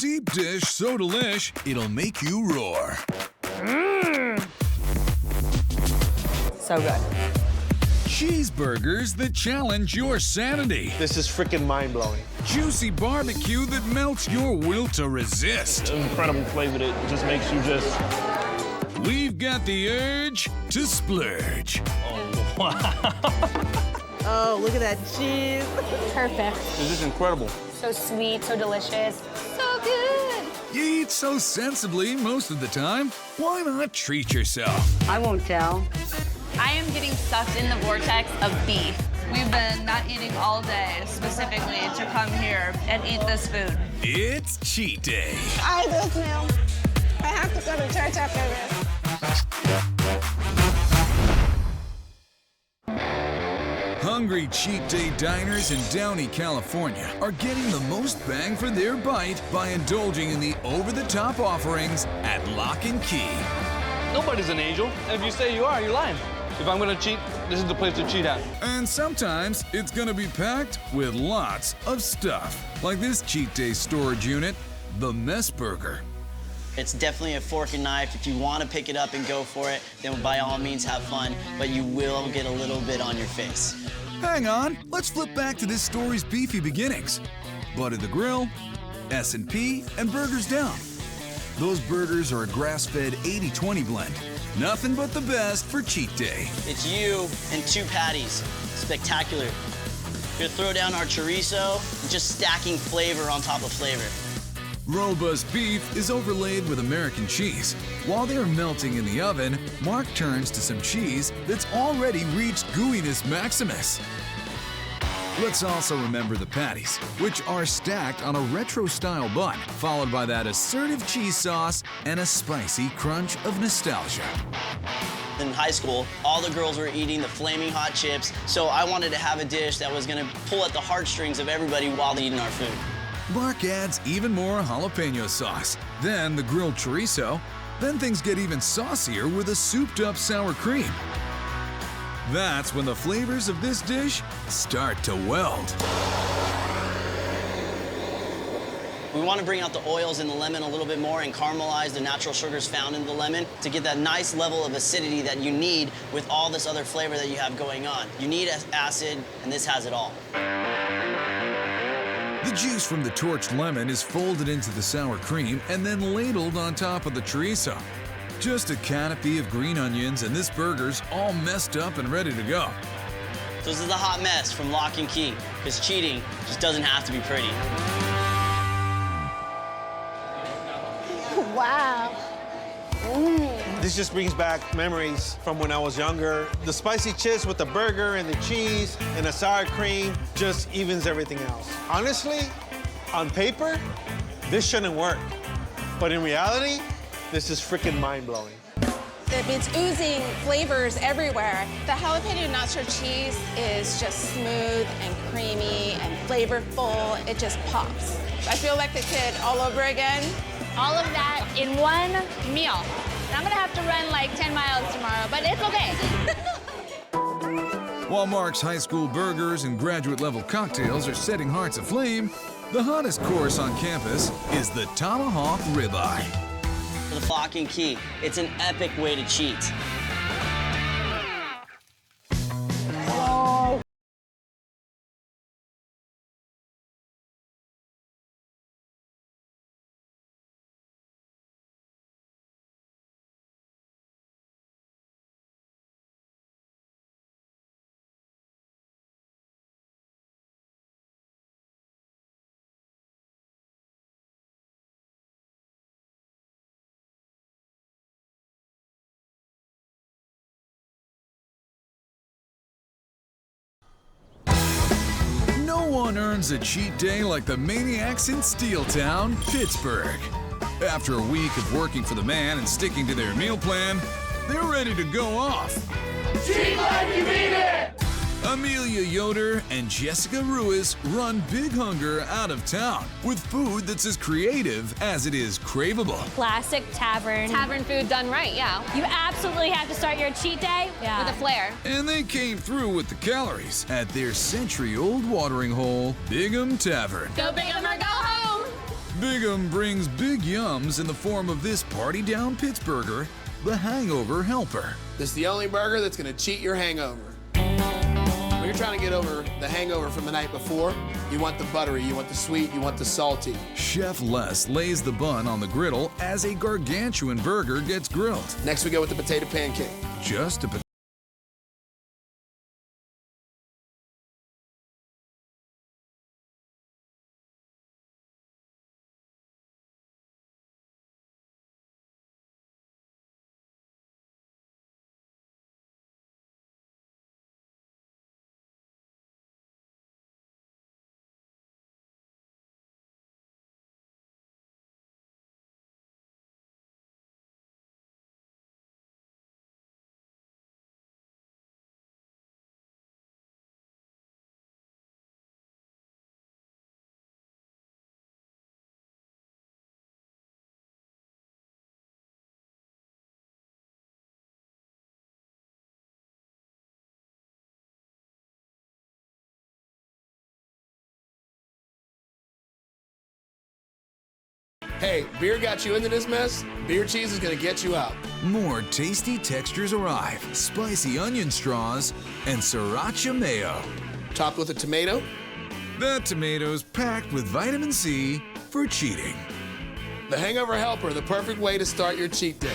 deep dish so delish, it'll make you roar. So good. Cheeseburgers that challenge your sanity. This is freaking mind-blowing. Juicy barbecue that melts your will to resist. Incredible flavor that just makes you just... We've got the urge to splurge. Oh, wow. Oh, look at that cheese. Perfect. This is incredible. So sweet, so delicious. So good. You eat so sensibly most of the time. Why not treat yourself? I won't tell. I am getting sucked in the vortex of beef. We've been not eating all day specifically to come here and eat this food. It's cheat day. I do now. I have to go to church after this. Hungry cheat day diners in Downey, California are getting the most bang for their bite by indulging in the over-the-top offerings at Lock and Key. Nobody's an angel. And if you say you are, you're lying. If I'm gonna cheat, this is the place to cheat at. And sometimes it's gonna be packed with lots of stuff, like this cheat day storage unit, the Mess Burger. It's definitely a fork and knife. If you want to pick it up and go for it, then by all means have fun, but you will get a little bit on your face. Hang on, let's flip back to this story's beefy beginnings. Butt of the Grill, S&P, and Burgers Down. Those burgers are a grass-fed 80-20 blend. Nothing but the best for cheat day. It's you and 2 patties. Spectacular. You're gonna throw down our chorizo, just stacking flavor on top of flavor. Robust beef is overlaid with American cheese. While they are melting in the oven, Mark turns to some cheese that's already reached gooiness maximus. Let's also remember the patties, which are stacked on a retro-style bun, followed by that assertive cheese sauce and a spicy crunch of nostalgia. In high school, all the girls were eating the flaming hot chips, so I wanted to have a dish that was gonna pull at the heartstrings of everybody while eating our food. Mark adds even more jalapeno sauce, then the grilled chorizo, then things get even saucier with a souped-up sour cream. That's when the flavors of this dish start to weld. We want to bring out the oils in the lemon a little bit more and caramelize the natural sugars found in the lemon to get that nice level of acidity that you need with all this other flavor that you have going on. You need acid, and this has it all. The juice from the torched lemon is folded into the sour cream and then ladled on top of the chorizo. Just a canopy of green onions and this burger's all messed up and ready to go. So this is the hot mess from Lock and Key, because cheating just doesn't have to be pretty. Wow. This just brings back memories from when I was younger. The spicy chips with the burger and the cheese and the sour cream just evens everything else. Honestly, on paper, this shouldn't work. But in reality, this is freaking mind-blowing. It's oozing flavors everywhere. The jalapeno nacho cheese is just smooth and creamy and flavorful. It just pops. I feel like a kid all over again. All of that in one meal. And I'm gonna have to run like 10 miles tomorrow, but it's okay. While Mark's high school burgers and graduate-level cocktails are setting hearts aflame, the hottest course on campus is the Tomahawk Ribeye. For the Lock and Key, it's an epic way to cheat. No one earns a cheat day like the maniacs in Steeltown, Pittsburgh. After a week of working for the man and sticking to their meal plan, they're ready to go off. Cheat like you mean it! Amelia Yoder and Jessica Ruiz run Big Hunger out of town with food that's as creative as it is craveable. Classic tavern. Tavern food done right, yeah. You absolutely have to start your cheat day With a flair. And they came through with the calories at their century-old watering hole, Bigham Tavern. Go Bigham or go home! Big'em brings big yums in the form of this party down Pittsburgher, the Hangover Helper. This is the only burger that's gonna cheat your hangover. When you're trying to get over the hangover from the night before, you want the buttery, you want the sweet, you want the salty. Chef Les lays the bun on the griddle as a gargantuan burger gets grilled. Next we go with the potato pancake. Just a Hey, beer got you into this mess, beer cheese is gonna get you out. More tasty textures arrive, spicy onion straws, and sriracha mayo. Topped with a tomato. That tomato's packed with vitamin C for cheating. The Hangover Helper, the perfect way to start your cheat day.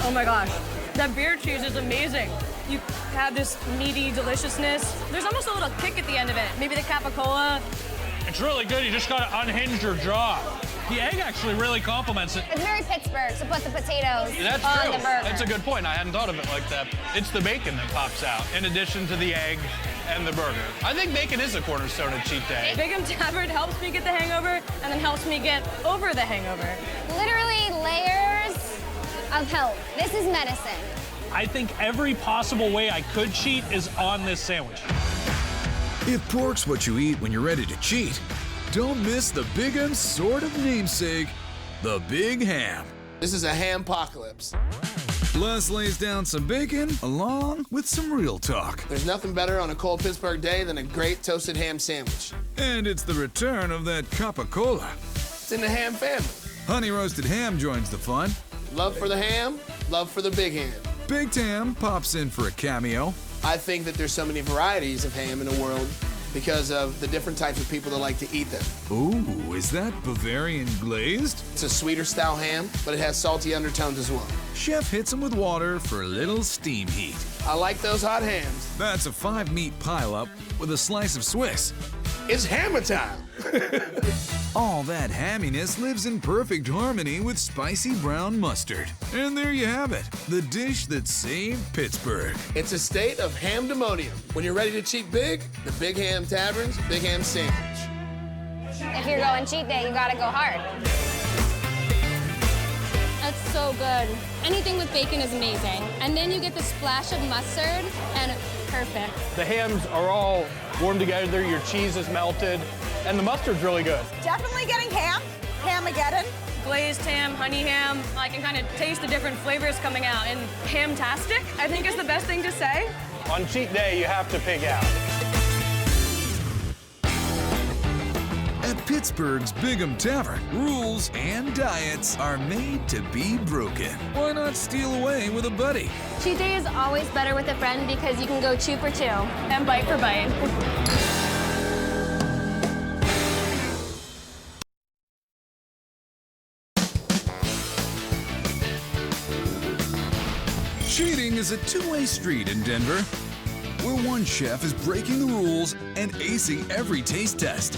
Oh my gosh, that beer cheese is amazing. You have this meaty deliciousness. There's almost a little kick at the end of it. Maybe the capicola. It's really good. You just gotta unhinge your jaw. The egg actually really complements it. It's very Pittsburgh to put the potatoes That's on true. the burger. That's a good point. I hadn't thought of it like that. It's the bacon that pops out, in addition to the egg and the burger. I think bacon is a cornerstone of cheat day. Big'em Tavern helps me get the hangover and then helps me get over the hangover. Literally layers of help. This is medicine. I think every possible way I could cheat is on this sandwich. If pork's what you eat when you're ready to cheat, don't miss the Big'em's sort of namesake, the Big Ham. This is a ham-pocalypse. Les lays down some bacon along with some real talk. There's nothing better on a cold Pittsburgh day than a great toasted ham sandwich. And it's the return of that capicola. It's in the ham family. Honey roasted ham joins the fun. Love for the ham, love for the big ham. Baked ham pops in for a cameo. I think that there's so many varieties of ham in the world because of the different types of people that like to eat them. Ooh, is that Bavarian glazed? It's a sweeter style ham, but it has salty undertones as well. Chef hits them with water for a little steam heat. I like those hot hams. That's a 5-meat pileup with a slice of Swiss. It's hammer time. All that hamminess lives in perfect harmony with spicy brown mustard. And there you have it, the dish that saved Pittsburgh. It's a state of hamdemonium. When you're ready to cheat big, the Big Ham Tavern's Big Ham Sandwich. If you're going cheat day, you gotta go hard. That's so good. Anything with bacon is amazing. And then you get the splash of mustard, and perfect. The hams are all warmed together, your cheese is melted, and the mustard's really good. Definitely getting ham. Hamageddon. Glazed ham, honey ham. I can kind of taste the different flavors coming out. And hamtastic, I think is the best thing to say. On cheat day, you have to pig out. At Pittsburgh's Big'em Tavern, rules and diets are made to be broken. Why not steal away with a buddy? Cheat day is always better with a friend because you can go 2 for 2. And bite for bite. Cheating is a two-way street in Denver, where one chef is breaking the rules and acing every taste test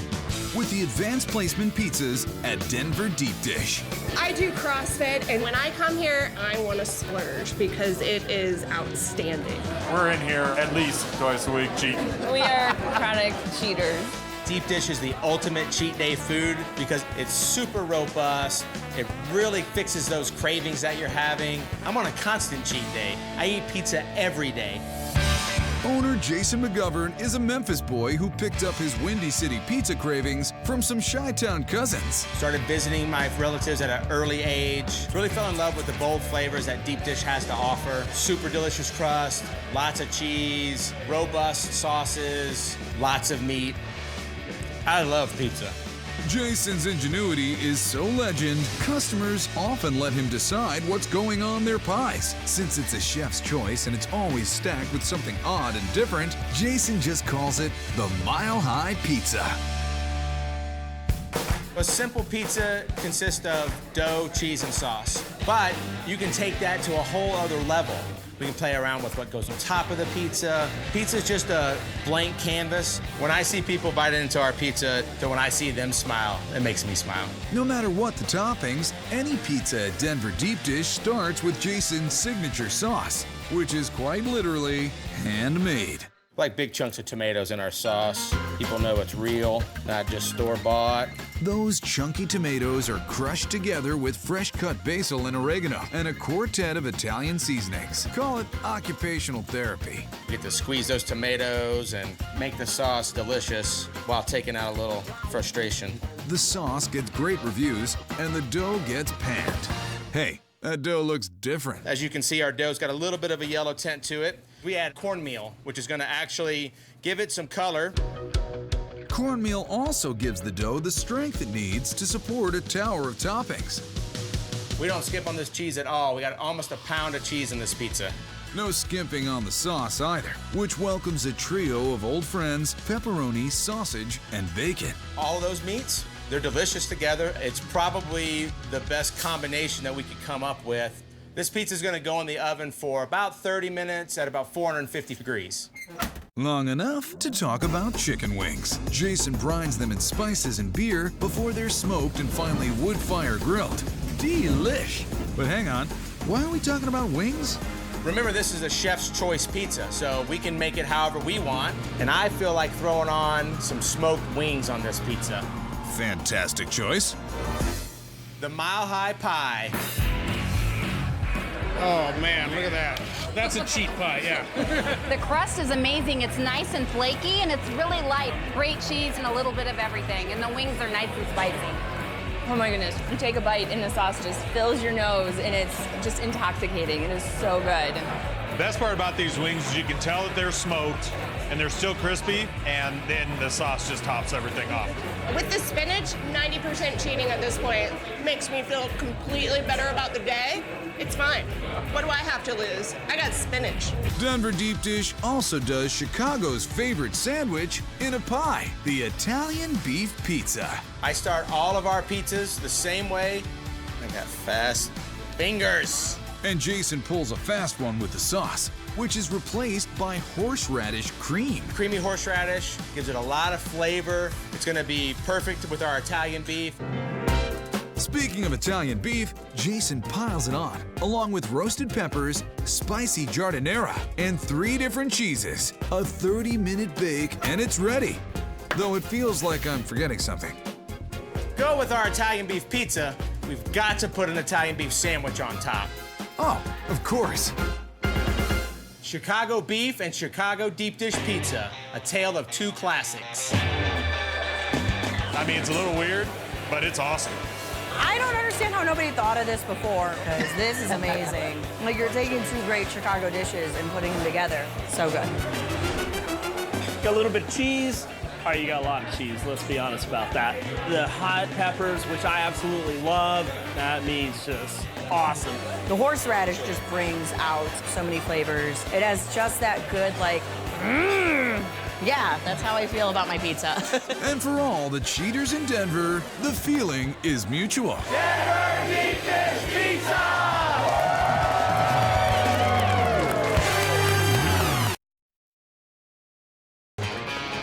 with the advanced placement pizzas at Denver Deep Dish. I do CrossFit, and when I come here, I want to splurge because it is outstanding. We're in here at least twice a week cheating. We are chronic cheaters. Deep Dish is the ultimate cheat day food because it's super robust. It really fixes those cravings that you're having. I'm on a constant cheat day. I eat pizza every day. Owner Jason McGovern is a Memphis boy who picked up his Windy City pizza cravings from some Chi-Town cousins. Started visiting my relatives at an early age. Really fell in love with the bold flavors that deep dish has to offer. Super delicious crust, lots of cheese, robust sauces, lots of meat. I love pizza. Jason's ingenuity is so legend, customers often let him decide what's going on their pies. Since it's a chef's choice and it's always stacked with something odd and different, Jason just calls it the Mile High Pizza. A simple pizza consists of dough, cheese, and sauce. But you can take that to a whole other level. We can play around with what goes on top of the pizza. Pizza's just a blank canvas. When I see people bite into our pizza, to when I see them smile, it makes me smile. No matter what the toppings, any pizza at Denver Deep Dish starts with Jason's signature sauce, which is quite literally handmade. Like big chunks of tomatoes in our sauce. People know it's real, not just store-bought. Those chunky tomatoes are crushed together with fresh-cut basil and oregano and a quartet of Italian seasonings. Call it occupational therapy. You get to squeeze those tomatoes and make the sauce delicious while taking out a little frustration. The sauce gets great reviews and the dough gets panned. Hey, that dough looks different. As you can see, our dough's got a little bit of a yellow tint to it. We add cornmeal, which is going to actually give it some color. Cornmeal also gives the dough the strength it needs to support a tower of toppings. We don't skip on this cheese at all. We got almost a pound of cheese in this pizza. No skimping on the sauce either, which welcomes a trio of old friends, pepperoni, sausage, and bacon. All of those meats, they're delicious together. It's probably the best combination that we could come up with. This pizza is going to go in the oven for about 30 minutes at about 450 degrees. Long enough to talk about chicken wings. Jason brines them in spices and beer before they're smoked and finally wood fire grilled. Delish! But hang on, why are we talking about wings? Remember, this is a chef's choice pizza, so we can make it however we want. And I feel like throwing on some smoked wings on this pizza. Fantastic choice. The Mile High Pie. Oh man, look at that. That's a cheat pie, yeah. The crust is amazing. It's nice and flaky, and it's really light. Great cheese and a little bit of everything. And the wings are nice and spicy. Oh my goodness. You take a bite and the sauce just fills your nose, and it's just intoxicating. It is so good. The best part about these wings is you can tell that they're smoked and they're still crispy, and then the sauce just tops everything off. With the spinach, 90% cheating at this point makes me feel completely better about the day. It's fine. What do I have to lose? I got spinach. Denver Deep Dish also does Chicago's favorite sandwich in a pie, the Italian beef pizza. I start all of our pizzas the same way. I got fast fingers. And Jason pulls a fast one with the sauce, which is replaced by horseradish cream. Creamy horseradish gives it a lot of flavor. It's gonna be perfect with our Italian beef. Speaking of Italian beef, Jason piles it on, along with roasted peppers, spicy giardiniera, and 3 different cheeses. A 30-minute bake, and it's ready. Though it feels like I'm forgetting something. Go with our Italian beef pizza, we've got to put an Italian beef sandwich on top. Oh, of course. Chicago beef and Chicago deep dish pizza, a tale of 2 classics. I mean, it's a little weird, but it's awesome. I don't understand how nobody thought of this before, because this is amazing. Like, you're taking 2 great Chicago dishes and putting them together. So good. Got a little bit of cheese. All right, you got a lot of cheese, let's be honest about that. The hot peppers, which I absolutely love, that means just awesome. The horseradish just brings out so many flavors. It has just that good, like, yeah, that's how I feel about my pizza. And for all the cheaters in Denver, the feeling is mutual. Denver Deep Dish Pizza!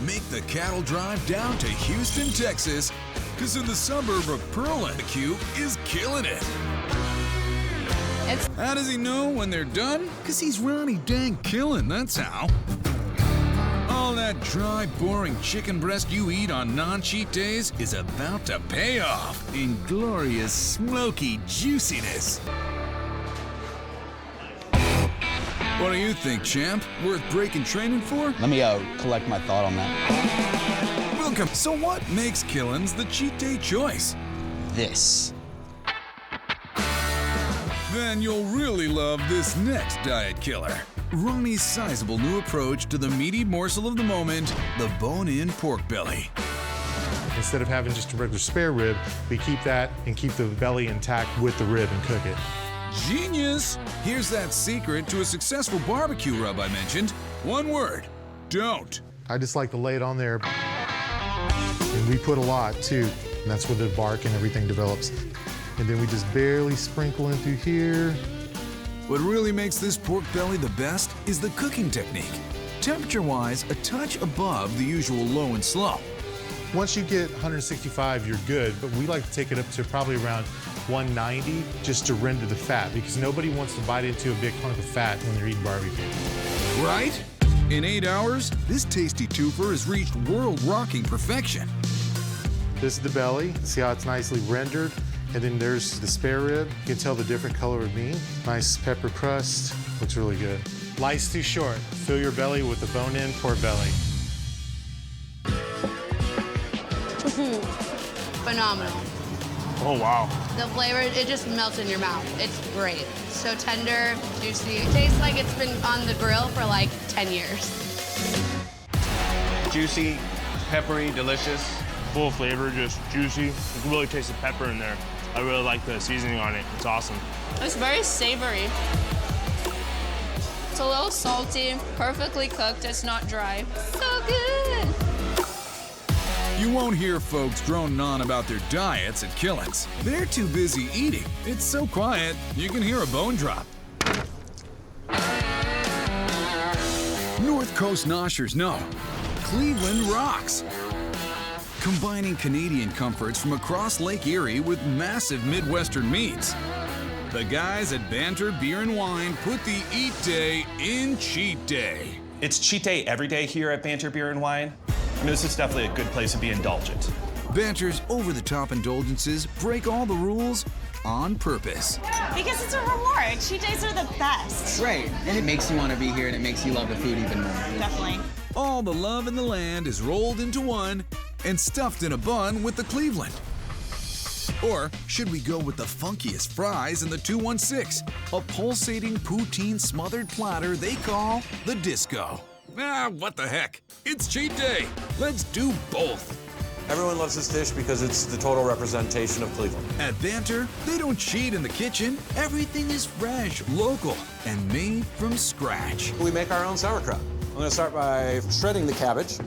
Make the cattle drive down to Houston, Texas, because in the suburb of Pearl Q is killing it. How does he know when they're done? Because he's Ronnie dang killing, that's how. All that dry, boring chicken breast you eat on non-cheat days is about to pay off in glorious, smoky juiciness. What do you think, champ? Worth breaking training for? Let me collect my thought on that. Welcome. So what makes Killins the cheat day choice? This. Then you'll really love this next diet killer. Ronnie's sizable new approach to the meaty morsel of the moment, the bone-in pork belly. Instead of having just a regular spare rib, we keep that and keep the belly intact with the rib and cook it. Genius! Here's that secret to a successful barbecue rub I mentioned. One word, don't. I just like to lay it on there. And we put a lot too, and that's where the bark and everything develops. And then we just barely sprinkle in through here. What really makes this pork belly the best is the cooking technique. Temperature-wise, a touch above the usual low and slow. Once you get 165, you're good, but we like to take it up to probably around 190 just to render the fat, because nobody wants to bite into a big hunk of fat when they're eating barbecue. Right? In 8 hours, this tasty twofer has reached world-rocking perfection. This is the belly. See how it's nicely rendered? And then there's the spare rib. You can tell the different color of meat. Nice pepper crust. Looks really good. Life's too short. Fill your belly with the bone-in pork belly. Phenomenal. Oh, wow. The flavor, it just melts in your mouth. It's great. So tender, juicy. It tastes like it's been on the grill for like 10 years. Juicy, peppery, delicious. Full of flavor, just juicy. You can really taste the pepper in there. I really like the seasoning on it. It's awesome. It's very savory. It's a little salty, perfectly cooked, it's not dry. So good! You won't hear folks droning on about their diets at Killins. They're too busy eating. It's so quiet, you can hear a bone drop. North Coast Noshers know Cleveland rocks. Combining Canadian comforts from across Lake Erie with massive Midwestern meats. The guys at Banter Beer and Wine put the eat day in cheat day. It's cheat day every day here at Banter Beer and Wine. I mean, this is definitely a good place to be indulgent. Banter's over-the-top indulgences break all the rules on purpose. Because it's a reward. Cheat days are the best. Right, and it makes you want to be here and it makes you love the food even more. Definitely. All the love in the land is rolled into one and stuffed in a bun with the Cleveland. Or should we go with the funkiest fries in the 216, a pulsating poutine smothered platter they call the Disco? Ah, what the heck? It's cheat day. Let's do both. Everyone loves this dish because it's the total representation of Cleveland. At Banter, they don't cheat in the kitchen. Everything is fresh, local, and made from scratch. We make our own sauerkraut. I'm gonna start by shredding the cabbage.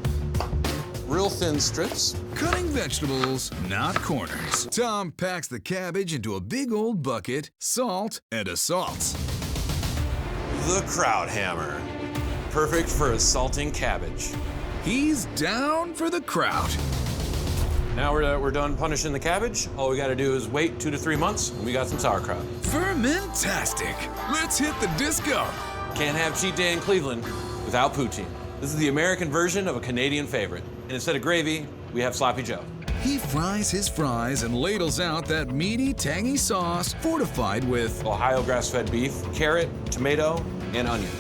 Real thin strips. Cutting vegetables, not corners. Tom packs the cabbage into a big old bucket, salt, and assaults. The Kraut Hammer. Perfect for assaulting cabbage. He's down for the Kraut. Now we're done punishing the cabbage. All we gotta do is wait 2 to 3 months, and we got some sauerkraut. Fermentastic. Let's hit the disco. Can't have cheat day in Cleveland without poutine. This is the American version of a Canadian favorite. And instead of gravy, we have Sloppy Joe. He fries his fries and ladles out that meaty, tangy sauce fortified with Ohio grass-fed beef, carrot, tomato, and onion.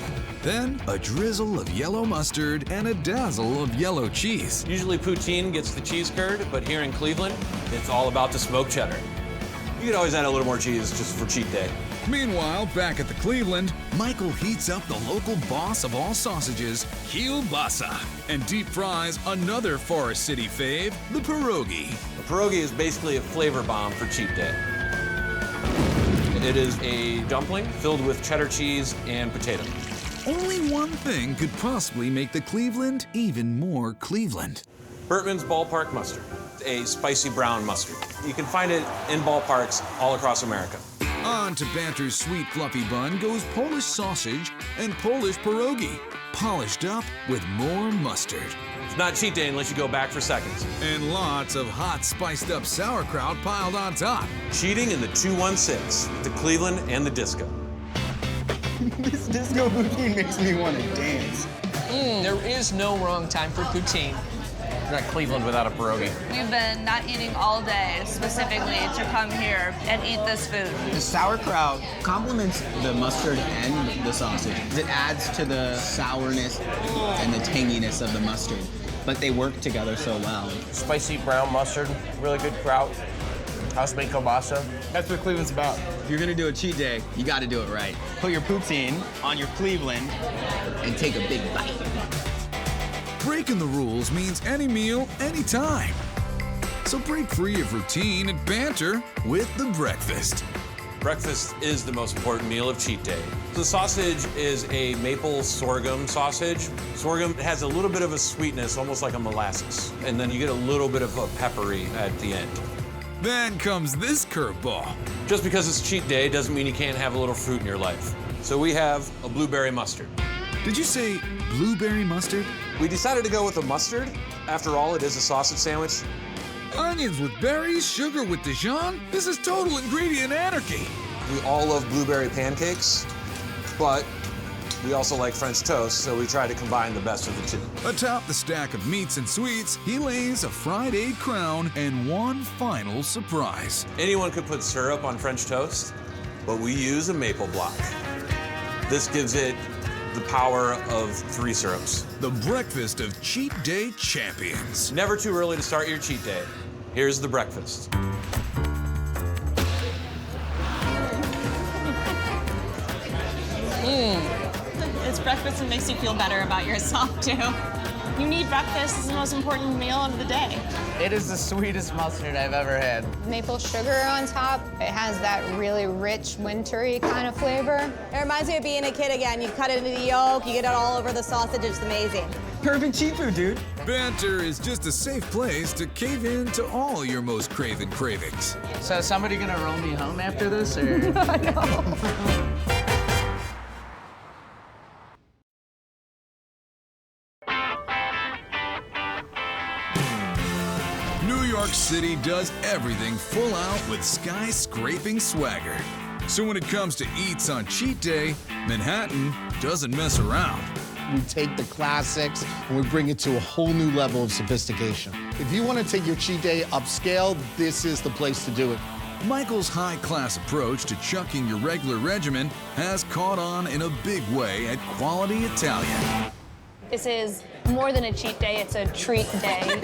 Then a drizzle of yellow mustard and a dazzle of yellow cheese. Usually poutine gets the cheese curd, but here in Cleveland, it's all about the smoked cheddar. You can always add a little more cheese just for cheat day. Meanwhile, back at the Cleveland, Michael heats up the local boss of all sausages, kielbasa, and deep fries another Forest City fave, the pierogi. A pierogi is basically a flavor bomb for cheat day. It is a dumpling filled with cheddar cheese and potato. Only one thing could possibly make the Cleveland even more Cleveland. Burtman's Ballpark Mustard, a spicy brown mustard. You can find it in ballparks all across America. On to Banter's sweet fluffy bun goes Polish sausage and Polish pierogi, polished up with more mustard. It's not cheat day unless you go back for seconds. And lots of hot spiced up sauerkraut piled on top. Cheating in the 216, the Cleveland and the Disco. This disco poutine makes me want to dance. There is no wrong time for poutine. It's not Cleveland without a pierogi. We've been not eating all day specifically to come here and eat this food. The sauerkraut complements the mustard and the sausage. It adds to the sourness and the tanginess of the mustard, but they work together so well. Spicy brown mustard, really good kraut. House-made kielbasa. That's what Cleveland's about. If you're gonna do a cheat day, you gotta do it right. Put your poutine on your Cleveland and take a big bite. Breaking the rules means any meal, anytime. So break free of routine and banter with the breakfast. Breakfast is the most important meal of cheat day. The sausage is a maple sorghum sausage. Sorghum has a little bit of a sweetness, almost like a molasses. And then you get a little bit of a peppery at the end. Then comes this curveball. Just because it's cheat day doesn't mean you can't have a little fruit in your life. So we have a blueberry mustard. Did you say blueberry mustard? We decided to go with a mustard. After all, it is a sausage sandwich. Onions with berries, sugar with Dijon? This is total ingredient anarchy. We all love blueberry pancakes, but we also like French toast, so we try to combine the best of the two. Atop the stack of meats and sweets, he lays a fried egg crown and one final surprise. Anyone could put syrup on French toast, but we use a maple block. This gives it the power of 3 syrups. The breakfast of cheat day champions. Never too early to start your cheat day. Here's the breakfast. It's breakfast and makes you feel better about yourself, too. You need breakfast. It's the most important meal of the day. It is the sweetest mustard I've ever had. Maple sugar on top. It has that really rich, wintry kind of flavor. It reminds me of being a kid again. You cut it into the yolk, you get it all over the sausage. It's amazing. Perfect cheat food, dude. Banter is just a safe place to cave in to all your most craven cravings. So is somebody gonna roll me home after this, or? I know. New York City does everything full out with skyscraping swagger. So when it comes to eats on cheat day, Manhattan doesn't mess around. We take the classics and we bring it to a whole new level of sophistication. If you want to take your cheat day upscale, this is the place to do it. Michael's high-class approach to chucking your regular regimen has caught on in a big way at Quality Italian. This is more than a cheat day, it's a treat day.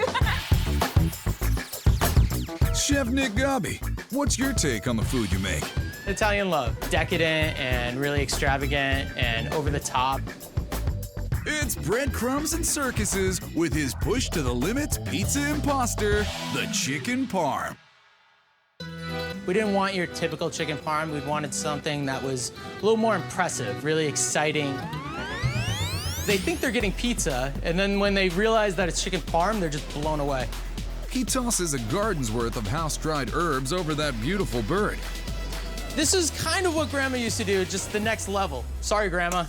Chef Nick Gabi, what's your take on the food you make? Italian love. Decadent and really extravagant and over the top. It's breadcrumbs and circuses with his push to the limits pizza imposter, the chicken parm. We didn't want your typical chicken parm. We wanted something that was a little more impressive, really exciting. They think they're getting pizza, and then when they realize that it's chicken parm, they're just blown away. He tosses a garden's worth of house-dried herbs over that beautiful bird. This is kind of what Grandma used to do, just the next level. Sorry, Grandma.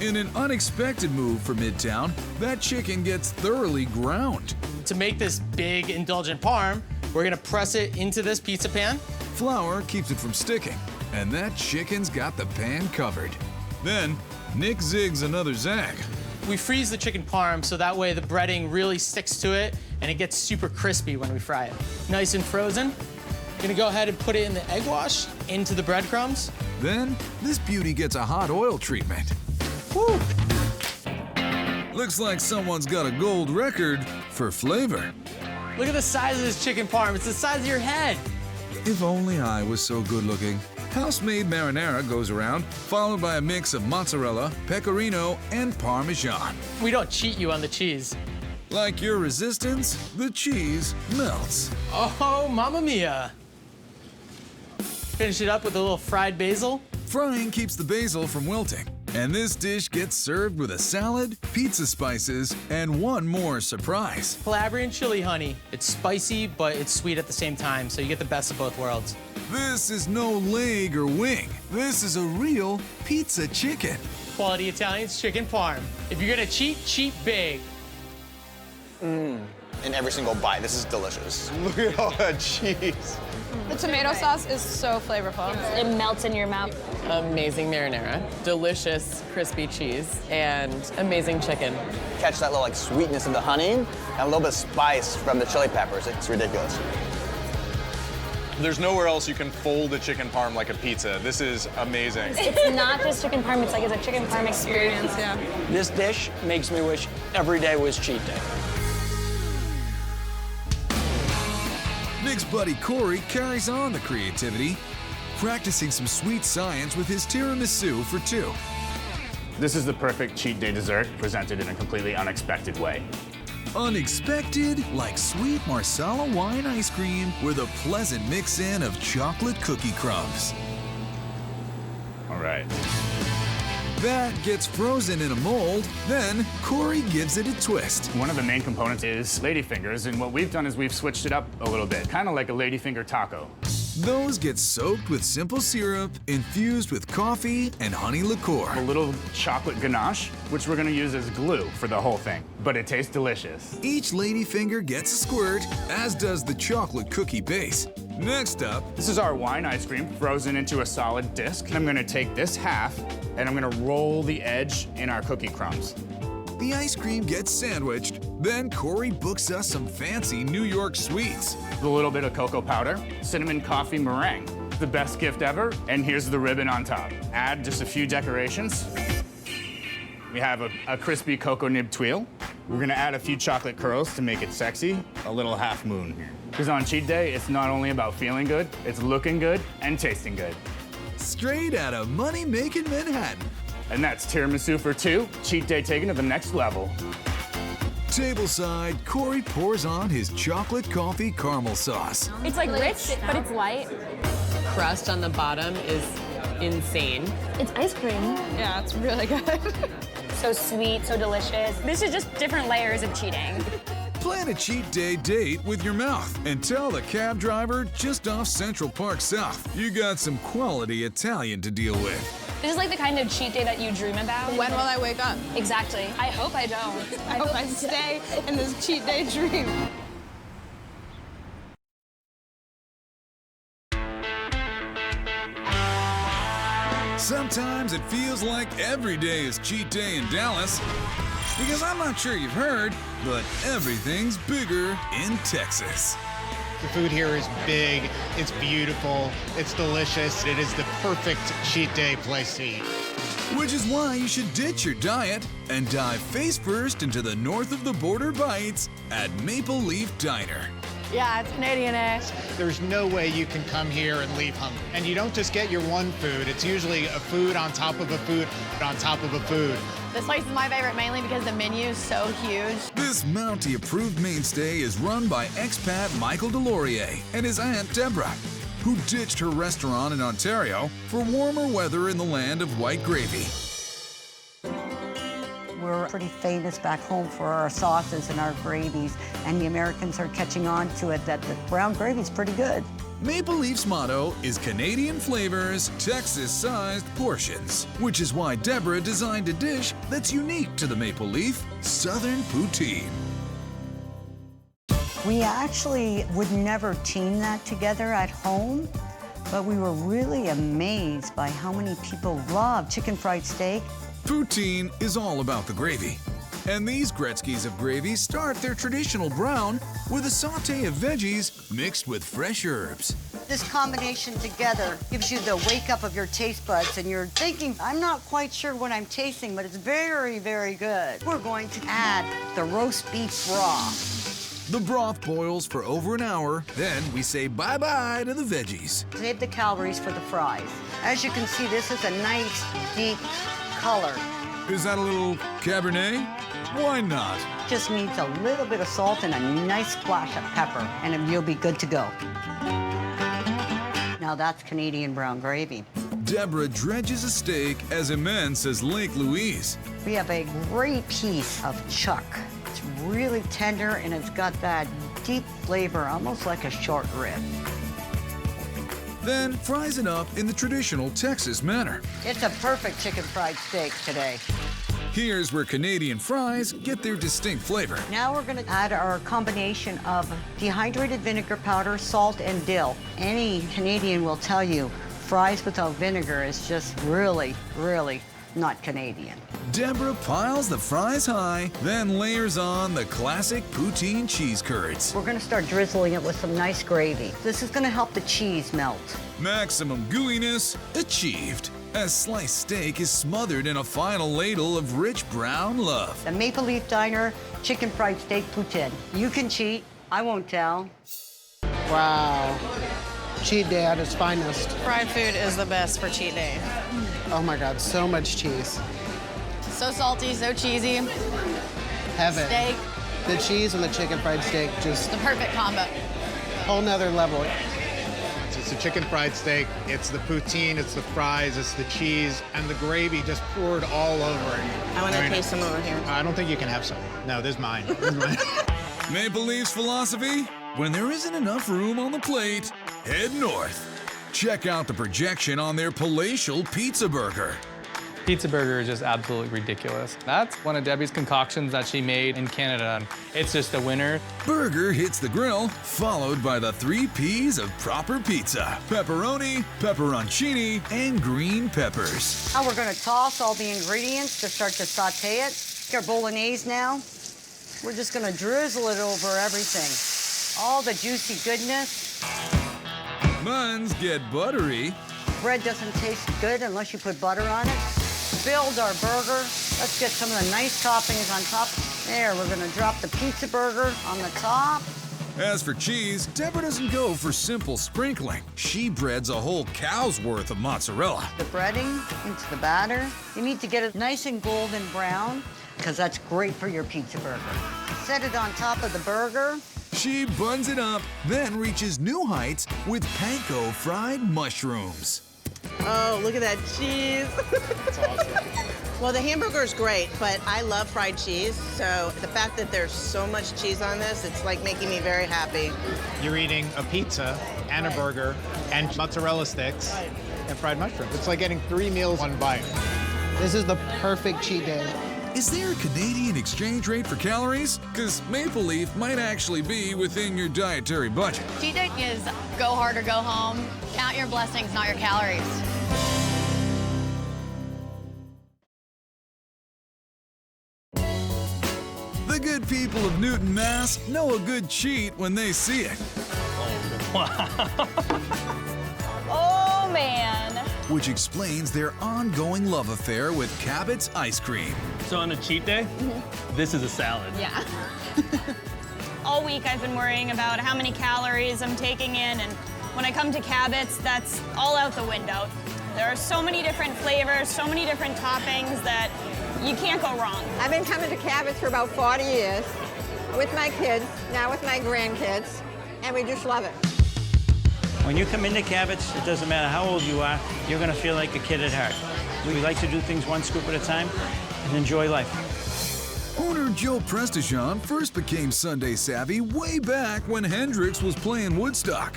In an unexpected move for Midtown, that chicken gets thoroughly ground. To make this big, indulgent parm, we're gonna press it into this pizza pan. Flour keeps it from sticking, and that chicken's got the pan covered. Then, Nick zigs another zag. We freeze the chicken parm so that way the breading really sticks to it and it gets super crispy when we fry it. Nice and frozen. Gonna go ahead and put it in the egg wash into the breadcrumbs. Then, this beauty gets a hot oil treatment. Woo! Looks like someone's got a gold record for flavor. Look at the size of this chicken parm. It's the size of your head. If only I was so good looking. House-made marinara goes around, followed by a mix of mozzarella, pecorino, and parmesan. We don't cheat you on the cheese. Like your resistance, the cheese melts. Oh, mamma mia. Finish it up with a little fried basil. Frying keeps the basil from wilting. And this dish gets served with a salad, pizza spices, and one more surprise. Calabrian chili honey. It's spicy, but it's sweet at the same time, so you get the best of both worlds. This is no leg or wing. This is a real pizza chicken. Quality Italian's chicken parm. If you're gonna cheat, cheat big. in every single bite. This is delicious. Look at all that cheese. The tomato sauce is so flavorful. It melts in your mouth. Amazing marinara, delicious crispy cheese, and amazing chicken. Catch that little like sweetness of the honey and a little bit of spice from the chili peppers. It's ridiculous. There's nowhere else you can fold a chicken parm like a pizza. This is amazing. It's not just chicken parm, it's like it's a chicken parm experience. Yeah. This dish makes me wish every day was cheat day. Nick's buddy Corey carries on the creativity, practicing some sweet science with his tiramisu for two. This is the perfect cheat day dessert presented in a completely unexpected way. Unexpected, like sweet Marsala wine ice cream with a pleasant mix-in of chocolate cookie crumbs. All right. That gets frozen in a mold, then Corey gives it a twist. One of the main components is ladyfingers, and what we've done is we've switched it up a little bit, kind of like a ladyfinger taco. Those get soaked with simple syrup, infused with coffee and honey liqueur. A little chocolate ganache, which we're gonna use as glue for the whole thing, but it tastes delicious. Each ladyfinger gets a squirt, as does the chocolate cookie base. Next up, this is our wine ice cream frozen into a solid disc. I'm gonna take this half and I'm gonna roll the edge in our cookie crumbs. The ice cream gets sandwiched, then Corey books us some fancy New York sweets. A little bit of cocoa powder, cinnamon coffee meringue, the best gift ever, and here's the ribbon on top. Add just a few decorations. We have a crispy cocoa nib tuile. We're gonna add a few chocolate curls to make it sexy, a little half moon here. Because on cheat day, it's not only about feeling good, it's looking good and tasting good. Straight out of money-making Manhattan. And that's tiramisu for two, cheat day taken to the next level. Tableside, Corey pours on his chocolate coffee caramel sauce. It's like rich, but it's light. Crust on the bottom is insane. It's ice cream. Yeah, it's really good. So sweet, so delicious. This is just different layers of cheating. Plan a cheat day date with your mouth and tell the cab driver just off Central Park South you got some quality Italian to deal with. This is like the kind of cheat day that you dream about. When will I wake up? Exactly. I hope I don't. I hope I stay in this cheat day dream. Sometimes it feels like every day is cheat day in Dallas. Because I'm not sure you've heard, but everything's bigger in Texas. The food here is big, it's beautiful, it's delicious. It is the perfect cheat day place to eat. Which is why you should ditch your diet and dive face first into the north of the border bites at Maple Leaf Diner. Yeah, it's Canadian, eh? There's no way you can come here and leave hungry. And you don't just get your one food, it's usually a food on top of a food on top of a food. This place is my favorite mainly because the menu is so huge. This Mountie-approved mainstay is run by expat Michael Delorier and his aunt Deborah, who ditched her restaurant in Ontario for warmer weather in the land of white gravy. We're pretty famous back home for our sauces and our gravies, and the Americans are catching on to it that the brown gravy's pretty good. Maple Leaf's motto is Canadian flavors, Texas-sized portions, which is why Deborah designed a dish that's unique to the Maple Leaf, Southern Poutine. We actually would never team that together at home, but we were really amazed by how many people love chicken fried steak. Poutine is all about the gravy. And these Gretzky's of gravy start their traditional brown with a sauté of veggies mixed with fresh herbs. This combination together gives you the wake up of your taste buds, and you're thinking, I'm not quite sure what I'm tasting, but it's very, very good. We're going to add the roast beef broth. The broth boils for over an hour, then we say bye-bye to the veggies. Save the calories for the fries. As you can see, this is a nice, deep color. Is that a little Cabernet? Why not? Just needs a little bit of salt and a nice splash of pepper, and you'll be good to go. Now that's Canadian brown gravy. Deborah dredges a steak as immense as Lake Louise. We have a great piece of chuck. It's really tender, and it's got that deep flavor, almost like a short rib. Then fries it up in the traditional Texas manner. It's a perfect chicken fried steak today. Here's where Canadian fries get their distinct flavor. Now we're gonna add our combination of dehydrated vinegar powder, salt, and dill. Any Canadian will tell you fries without vinegar is just really, really not Canadian. Deborah piles the fries high, then layers on the classic poutine cheese curds. We're gonna start drizzling it with some nice gravy. This is gonna help the cheese melt. Maximum gooiness achieved as sliced steak is smothered in a final ladle of rich brown love. The Maple Leaf Diner chicken fried steak poutine. You can cheat, I won't tell. Wow. Cheat day at its finest. Fried food is the best for cheat day. Oh my God, so much cheese. So salty, so cheesy. Heaven. Steak. The cheese and the chicken fried steak, just The perfect combo. whole nother level. It's the chicken fried steak, it's the poutine, it's the fries, it's the cheese, and the gravy just poured all over it. I want to taste some over here. I don't think you can have some. No, this is mine. This is mine. Maple Leaf's philosophy? When there isn't enough room on the plate, head north. Check out the projection on their palatial pizza burger. Pizza burger is just absolutely ridiculous. That's one of Debbie's concoctions that she made in Canada. It's just a winner. Burger hits the grill, followed by the 3 P's of proper pizza: pepperoni, pepperoncini, and green peppers. Now we're gonna toss all the ingredients to start to saute it. Our bolognese now. We're just gonna drizzle it over everything. All the juicy goodness. Buns get buttery. Bread doesn't taste good unless you put butter on it. Build our burger. Let's get some of the nice toppings on top. There, we're gonna drop the pizza burger on the top. As for cheese, Deborah doesn't go for simple sprinkling. She breads a whole cow's worth of mozzarella. The breading into the batter. You need to get it nice and golden brown, because that's great for your pizza burger. Set it on top of the burger. She buns it up, then reaches new heights with panko fried mushrooms. Oh, look at that cheese. That's awesome. Well, the hamburger is great, but I love fried cheese, so the fact that there's so much cheese on this, it's like making me very happy. You're eating a pizza and a burger and mozzarella sticks and fried mushrooms. It's like getting 3 meals in one bite. This is the perfect cheat day. Is there a Canadian exchange rate for calories? Because Maple Leaf might actually be within your dietary budget. Cheat day is go hard or go home. Count your blessings, not your calories. The good people of Newton, Mass know a good cheat when they see it. Oh, man. Which explains their ongoing love affair with Cabot's ice cream. So on a cheat day, this is a salad. Yeah. All week I've been worrying about how many calories I'm taking in, and when I come to Cabot's, that's all out the window. There are so many different flavors, so many different toppings that you can't go wrong. I've been coming to Cabot's for about 40 years with my kids, now with my grandkids, and we just love it. When you come into Cabot's, it doesn't matter how old you are, you're gonna feel like a kid at heart. We like to do things one scoop at a time and enjoy life. Owner Joe Prestigion first became Sunday savvy way back when Hendrix was playing Woodstock.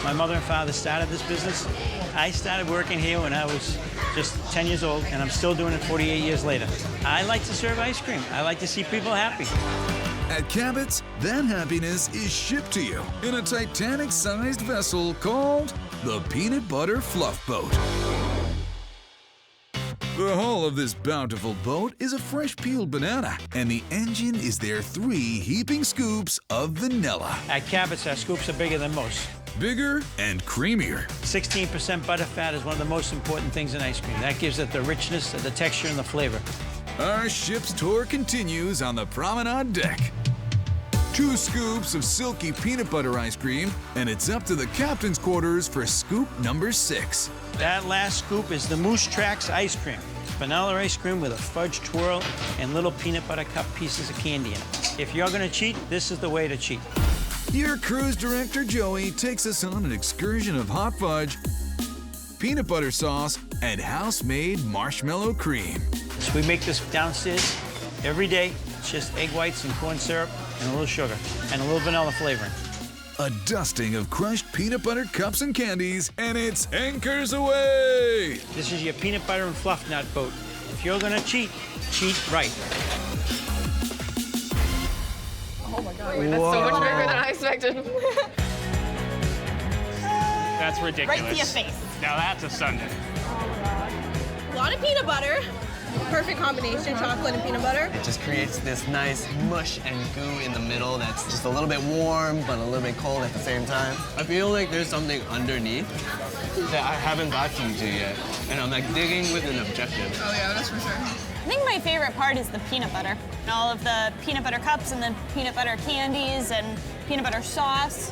My mother and father started this business. I started working here when I was just 10 years old, and I'm still doing it 48 years later. I like to serve ice cream. I like to see people happy. At Cabot's, that happiness is shipped to you in a Titanic-sized vessel called the Peanut Butter Fluff Boat. The hull of this bountiful boat is a fresh peeled banana, and the engine is their 3 heaping scoops of vanilla. At Cabot's, our scoops are bigger than most. Bigger and creamier. 16% butterfat is one of the most important things in ice cream. That gives it the richness, the texture, and the flavor. Our ship's tour continues on the promenade deck. 2 scoops of silky peanut butter ice cream, and it's up to the captain's quarters for scoop number 6. That last scoop is the Moose Tracks ice cream. It's vanilla ice cream with a fudge twirl and little peanut butter cup pieces of candy in it. If you're gonna cheat, this is the way to cheat. Your cruise director, Joey, takes us on an excursion of hot fudge, peanut butter sauce, and house-made marshmallow cream. So we make this downstairs every day. It's just egg whites and corn syrup and a little sugar and a little vanilla flavoring. A dusting of crushed peanut butter cups and candies, and it's anchors away! This is your peanut butter and fluff nut boat. If you're gonna cheat right. Oh my God, wait, that's so much bigger than I expected. That's ridiculous. Right to your face. Now that's a sundae. A lot of peanut butter. Perfect combination, chocolate and peanut butter. It just creates this nice mush and goo in the middle that's just a little bit warm, but a little bit cold at the same time. I feel like there's something underneath that I haven't gotten to yet. And I'm like digging with an objective. Oh yeah, that's for sure. I think my favorite part is the peanut butter. All of the peanut butter cups and the peanut butter candies and peanut butter sauce.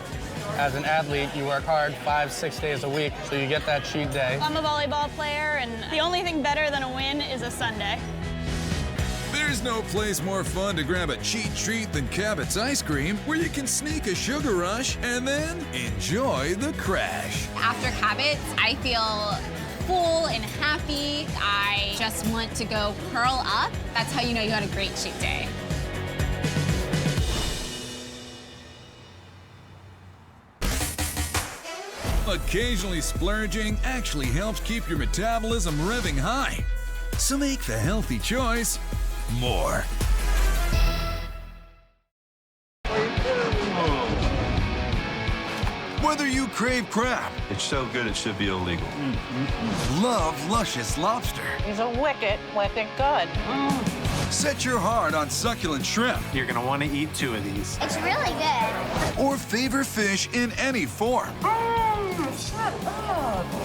As an athlete, you work hard 5-6 days a week, so you get that cheat day. I'm a volleyball player, and the only thing better than a win is a sundae. There's no place more fun to grab a cheat treat than Cabot's ice cream, where you can sneak a sugar rush and then enjoy the crash. After Cabot's, I feel full and happy. I just want to go curl up. That's how you know you had a great cheat day. Occasionally splurging actually helps keep your metabolism revving high. So make the healthy choice more. Whether you crave crab, it's so good it should be illegal. Love luscious lobster, These are wicked good. set your heart on succulent shrimp, You're gonna want to eat 2 of these. It's really good. or favor fish in any form.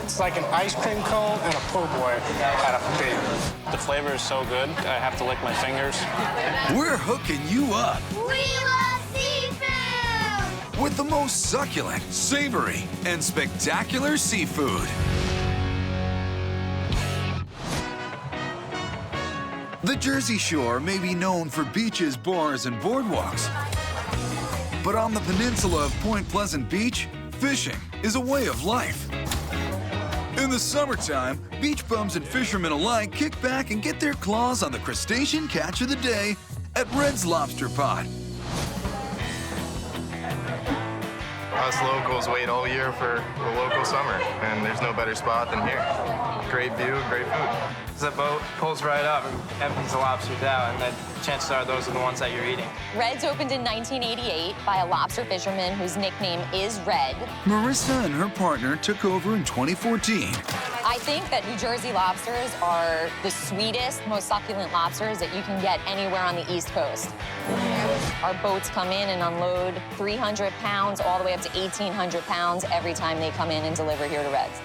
It's like an ice cream cone and a po' boy at a bake. The flavor is so good, I have to lick my fingers. We're hooking you up We love seafood! with the most succulent, savory, and spectacular seafood. The Jersey Shore may be known for beaches, bars, and boardwalks. But on the peninsula of Point Pleasant Beach, fishing is a way of life. In the summertime, beach bums and fishermen alike kick back and get their claws on the crustacean catch of the day at Red's Lobster Pot. Us locals wait all year for the local summer, and there's no better spot than here. Great view, great food. The boat pulls right up and empties the lobsters out, and then chances are those are the ones that you're eating. Red's opened in 1988 by a lobster fisherman whose nickname is Red. Marissa and her partner took over in 2014. I think that New Jersey lobsters are the sweetest, most succulent lobsters that you can get anywhere on the East Coast. Our boats come in and unload 300 pounds all the way up to 1,800 pounds every time they come in and deliver here to Red's.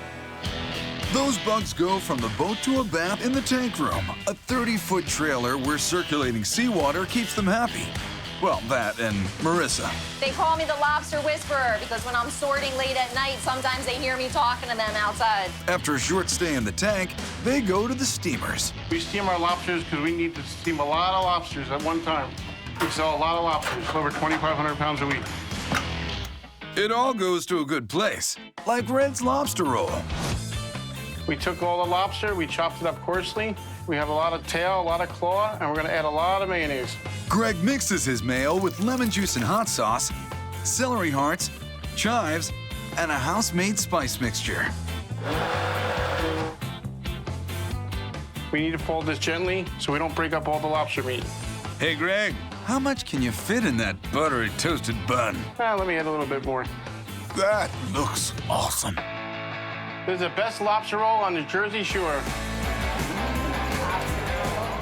Those bugs go from the boat to a bath in the tank room, a 30-foot trailer where circulating seawater keeps them happy. Well, that and Marissa. They call me the lobster whisperer because when I'm sorting late at night, sometimes they hear me talking to them outside. After a short stay in the tank, they go to the steamers. We steam our lobsters because we need to steam a lot of lobsters at one time. We sell a lot of lobsters, over 2,500 pounds a week. It all goes to a good place, like Red's Lobster Roll. We took all the lobster, we chopped it up coarsely. We have a lot of tail, a lot of claw, and we're gonna add a lot of mayonnaise. Greg mixes his mayo with lemon juice and hot sauce, celery hearts, chives, and a house-made spice mixture. We need to fold this gently so we don't break up all the lobster meat. Hey, Greg, how much can you fit in that buttery toasted bun? Let me add a little bit more. That looks awesome. This is the best lobster roll on the Jersey Shore.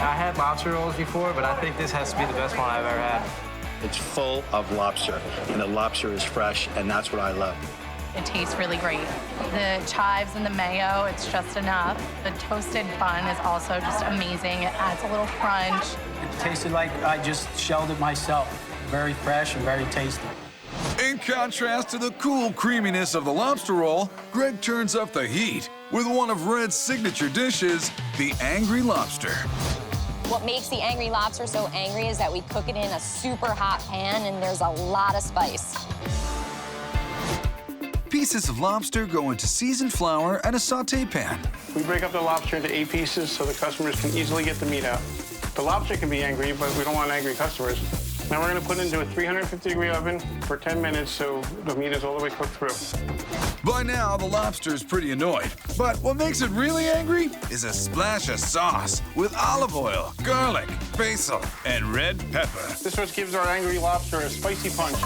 I had lobster rolls before, but I think this has to be the best one I've ever had. It's full of lobster, and the lobster is fresh, and that's what I love. It tastes really great. The chives and the mayo, it's just enough. The toasted bun is also just amazing. It adds a little crunch. It tasted like I just shelled it myself. Very fresh and very tasty. In contrast to the cool creaminess of the lobster roll, Greg turns up the heat with one of Red's signature dishes, the Angry Lobster. What makes the Angry Lobster so angry is that we cook it in a super hot pan and there's a lot of spice. Pieces of lobster go into seasoned flour and a sauté pan. We break up the lobster into 8 pieces so the customers can easily get the meat out. The lobster can be angry, but we don't want angry customers. Now we're gonna put it into a 350-degree oven for 10 minutes so the meat is all the way cooked through. By now, the lobster's pretty annoyed. But what makes it really angry is a splash of sauce with olive oil, garlic, basil, and red pepper. This what gives our angry lobster a spicy punch.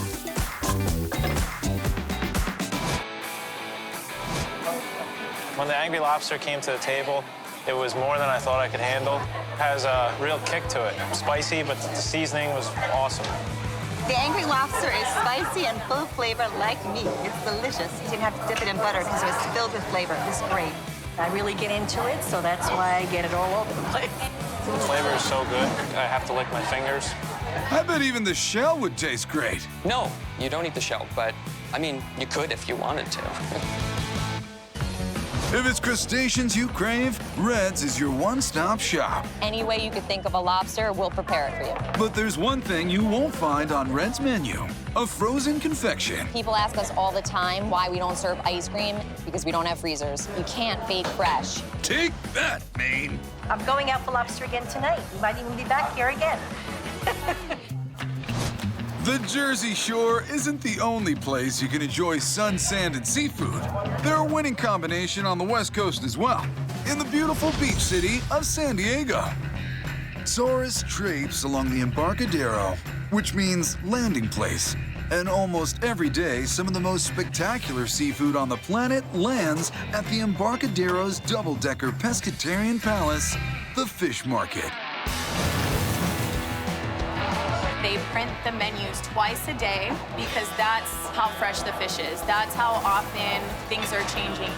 When the angry lobster came to the table, it was more than I thought I could handle. It has a real kick to it. Spicy, but the seasoning was awesome. The angry lobster is spicy and full of flavor like meat. It's delicious. You didn't have to dip it in butter because it was filled with flavor. It was great. I really get into it, so that's why I get it all over the place. The flavor is so good, I have to lick my fingers. I bet even the shell would taste great. No, you don't eat the shell, but, I mean, you could if you wanted to. If it's crustaceans you crave, Red's is your one-stop shop. Any way you could think of a lobster, we'll prepare it for you. But there's one thing you won't find on Red's menu, a frozen confection. People ask us all the time why we don't serve ice cream, because we don't have freezers. You can't bake fresh. Take that, Maine. I'm going out for lobster again tonight. We might even be back here again. The Jersey Shore isn't the only place you can enjoy sun, sand, and seafood. They're a winning combination on the West Coast as well, in the beautiful beach city of San Diego. Tourists traipse along the Embarcadero, which means landing place. And almost every day, some of the most spectacular seafood on the planet lands at the Embarcadero's double-decker pescatarian palace, the Fish Market. They print the menus twice a day because that's how fresh the fish is. That's how often things are changing.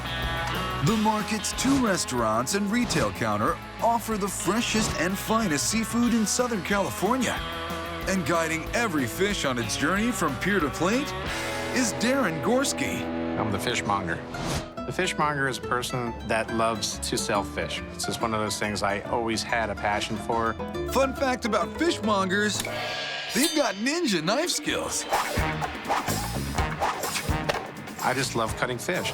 The market's 2 restaurants and retail counter offer the freshest and finest seafood in Southern California. And guiding every fish on its journey from pier to plate is Darren Gorski. I'm the fishmonger. The fishmonger is a person that loves to sell fish. It's just one of those things I always had a passion for. Fun fact about fishmongers, they've got ninja knife skills. I just love cutting fish.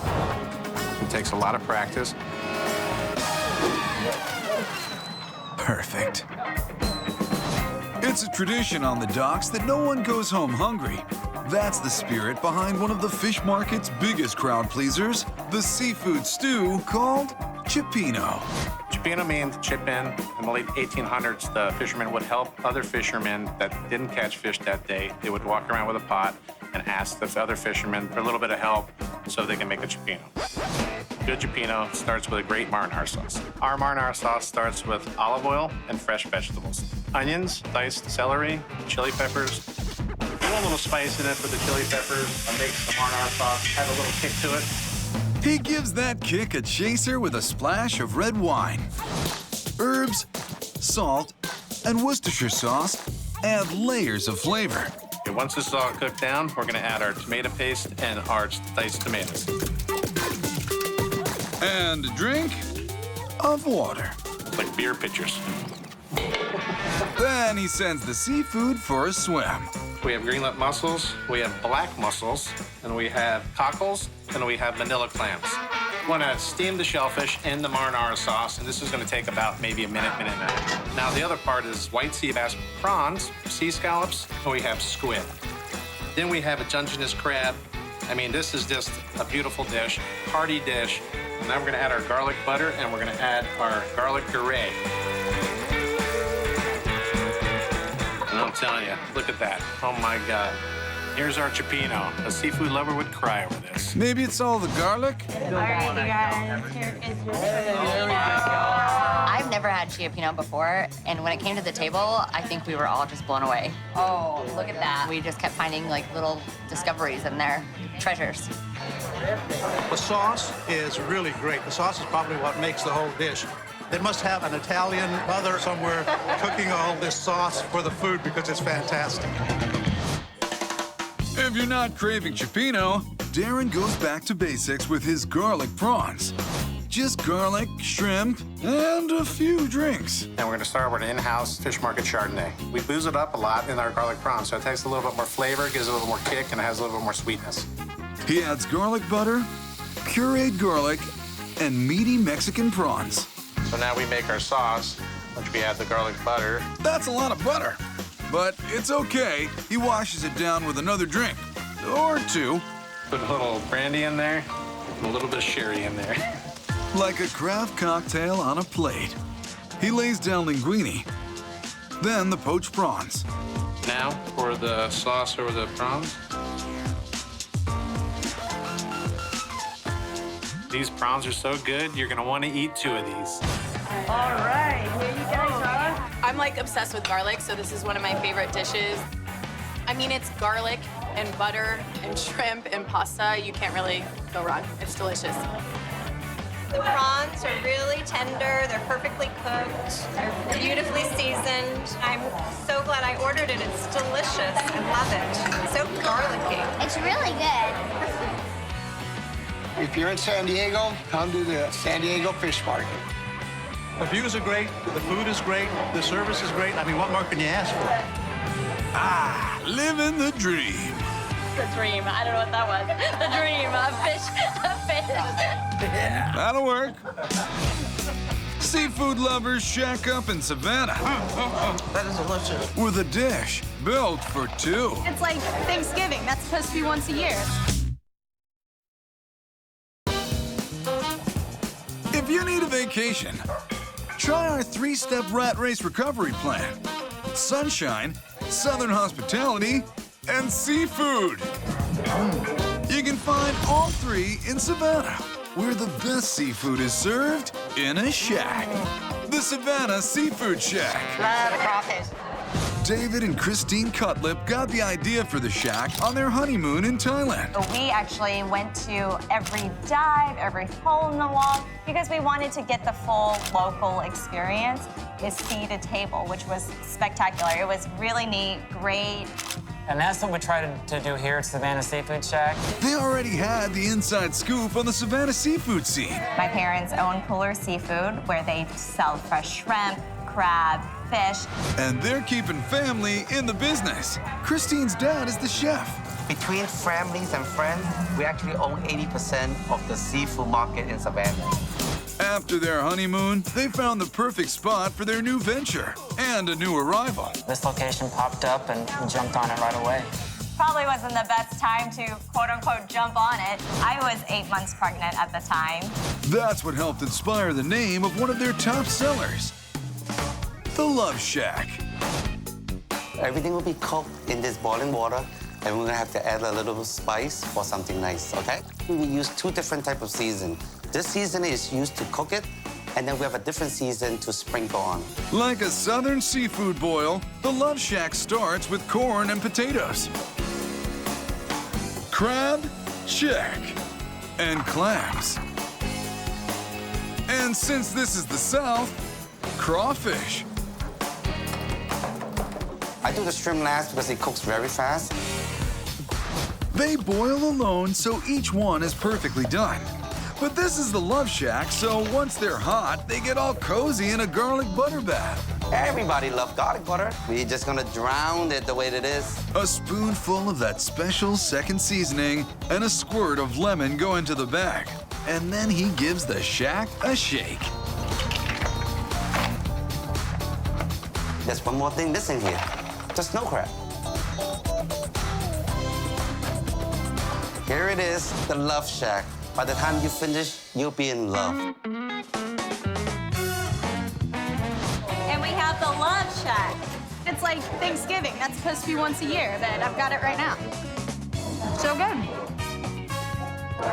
It takes a lot of practice. Perfect. It's a tradition on the docks that no one goes home hungry. That's the spirit behind one of the fish market's biggest crowd pleasers, the seafood stew called Cioppino. Cioppino means chip in. In the late 1800s, the fishermen would help other fishermen that didn't catch fish that day. They would walk around with a pot and ask the other fishermen for a little bit of help so they can make a cioppino. Good cioppino starts with a great marinara sauce. Our marinara sauce starts with olive oil and fresh vegetables. Onions, diced celery, chili peppers. A little spice in it with the chili peppers. Makes the marinara sauce have a little kick to it. He gives that kick a chaser with a splash of red wine. Herbs, salt, and Worcestershire sauce add layers of flavor. Okay, once this is all cooked down, we're gonna add our tomato paste and our diced tomatoes. And a drink of water. Like beer pitchers. Then he sends the seafood for a swim. We have greenlet mussels, we have black mussels, and we have cockles, and we have manila clams. We want to steam the shellfish in the marinara sauce, and this is going to take about maybe a minute and a half. Now, the other part is white sea bass prawns, sea scallops, and we have squid. Then we have a Dungeness crab. I mean, this is just a beautiful dish, hearty dish. And now we're going to add our garlic butter, and we're going to add our garlic puree. And I'm telling you, look at that. Oh, my God. Here's our cioppino. A seafood lover would cry over this. Maybe it's all the garlic? All right, you guys, here is your I've never had cioppino before, and when it came to the table, I think we were all just blown away. Oh, look at that. We just kept finding like little discoveries in there, treasures. The sauce is really great. The sauce is probably what makes the whole dish. They must have an Italian mother somewhere cooking all this sauce for the food because it's fantastic. If you're not craving cioppino, Darren goes back to basics with his garlic prawns. Just garlic, shrimp, and a few drinks. And we're going to start with an in-house fish market Chardonnay. We booze it up a lot in our garlic prawns, so it takes a little bit more flavor, gives it a little more kick, and it has a little bit more sweetness. He adds garlic butter, pureed garlic, and meaty Mexican prawns. So now we make our sauce, which we add the garlic butter. That's a lot of butter. but it's okay. He washes it down with another drink, or two. Put a little brandy in there, and a little bit of sherry in there. Like a craft cocktail on a plate. He lays down linguine, then the poached prawns. Now for the sauce over the prawns. These prawns are so good, you're gonna want to eat 2 of these. All right, here you guys are. I'm like obsessed with garlic, so this is one of my favorite dishes. I mean, it's garlic and butter and shrimp and pasta. You can't really go wrong. It's delicious. The prawns are really tender. They're perfectly cooked. They're beautifully seasoned. I'm so glad I ordered it. It's delicious. I love it. So garlicky. It's really good. If you're in San Diego, come to the San Diego Fish Market. The views are great, the food is great, the service is great. I mean, what more can you ask for? Ah, living the dream. The dream. I don't know what that was. The dream. A fish. Yeah, that'll work. Seafood lovers shack up in Savannah. That is delicious. With a dish built for 2. It's like Thanksgiving. That's supposed to be once a year. If you need a vacation, try our 3-step rat race recovery plan. Sunshine, Southern hospitality, and seafood. You can find all 3 in Savannah, where the best seafood is served in a shack. The Savannah Seafood Shack. Love crawfish. David and Christine Cutlip got the idea for the shack on their honeymoon in Thailand. We actually went to every dive, every hole in the wall, because we wanted to get the full local experience. Is sea to table, which was spectacular. It was really neat, great. And that's what we try to do here at Savannah Seafood Shack. They already had the inside scoop on the Savannah seafood scene. My parents own Cooler Seafood, where they sell fresh shrimp, crab, fish. And they're keeping family in the business. Christine's dad is the chef. Between families and friends, we actually own 80% of the seafood market in Savannah. After their honeymoon, they found the perfect spot for their new venture and a new arrival. This location popped up and we jumped on it right away. Probably wasn't the best time to quote-unquote jump on it. I was 8 months pregnant at the time. That's what helped inspire the name of one of their top sellers, the Love Shack. Everything will be cooked in this boiling water, and we're gonna have to add a little spice for something nice, okay? We use 2 different types of season. This seasoning is used to cook it, and then we have a different season to sprinkle on. Like a southern seafood boil, the Love Shack starts with corn and potatoes. Crab, check. And clams. And since this is the South, crawfish. I do the shrimp last because it cooks very fast. They boil alone, so each one is perfectly done. But this is the Love Shack, so once they're hot, they get all cozy in a garlic butter bath. Everybody loves garlic butter. We're just gonna drown it the way it is. A spoonful of that special second seasoning and a squirt of lemon go into the bag. And then he gives the shack a shake. There's one more thing missing here. The snow crab. Here it is, the Love Shack. By the time you finish, you'll be in love. And we have the Love Shack. It's like Thanksgiving. That's supposed to be once a year, but I've got it right now. So good.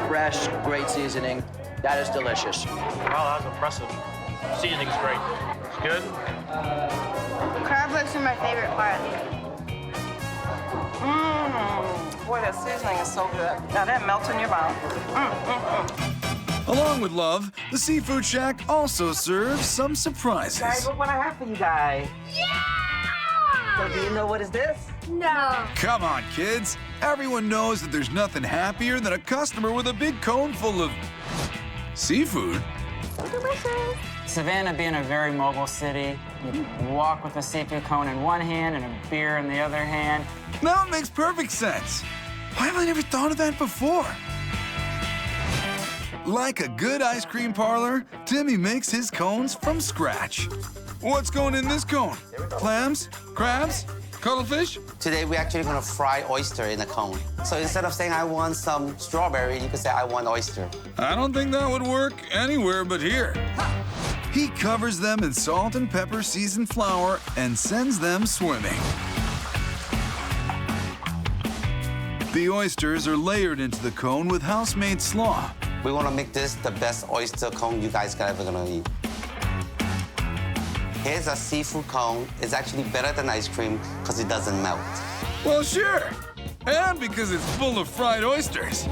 Fresh, great seasoning. That is delicious. Wow, that was impressive. Seasoning's great. It's good. Crab legs are my favorite part. Boy, that seasoning is so good. Now that melts in your mouth. Along with Love, the Seafood Shack also serves some surprises. Guys, look what I have for you guys. Yeah! So do you know what is this? No. Come on, kids. Everyone knows that there's nothing happier than a customer with a big cone full of seafood. Delicious. Savannah being a very mobile city, you can walk with a seafood cone in one hand and a beer in the other hand. Now it makes perfect sense. Why have I never thought of that before? Like a good ice cream parlor, Timmy makes his cones from scratch. What's going in this cone? Clams? Crabs? Cuttlefish? Today, we're actually gonna fry oyster in a cone. So instead of saying I want some strawberry, you can say I want oyster. I don't think that would work anywhere but here. He covers them in salt and pepper seasoned flour and sends them swimming. The oysters are layered into the cone with house-made slaw. We want to make this the best oyster cone you guys are ever gonna eat. Here's a seafood cone. It's actually better than ice cream because it doesn't melt. Well, sure. And because it's full of fried oysters.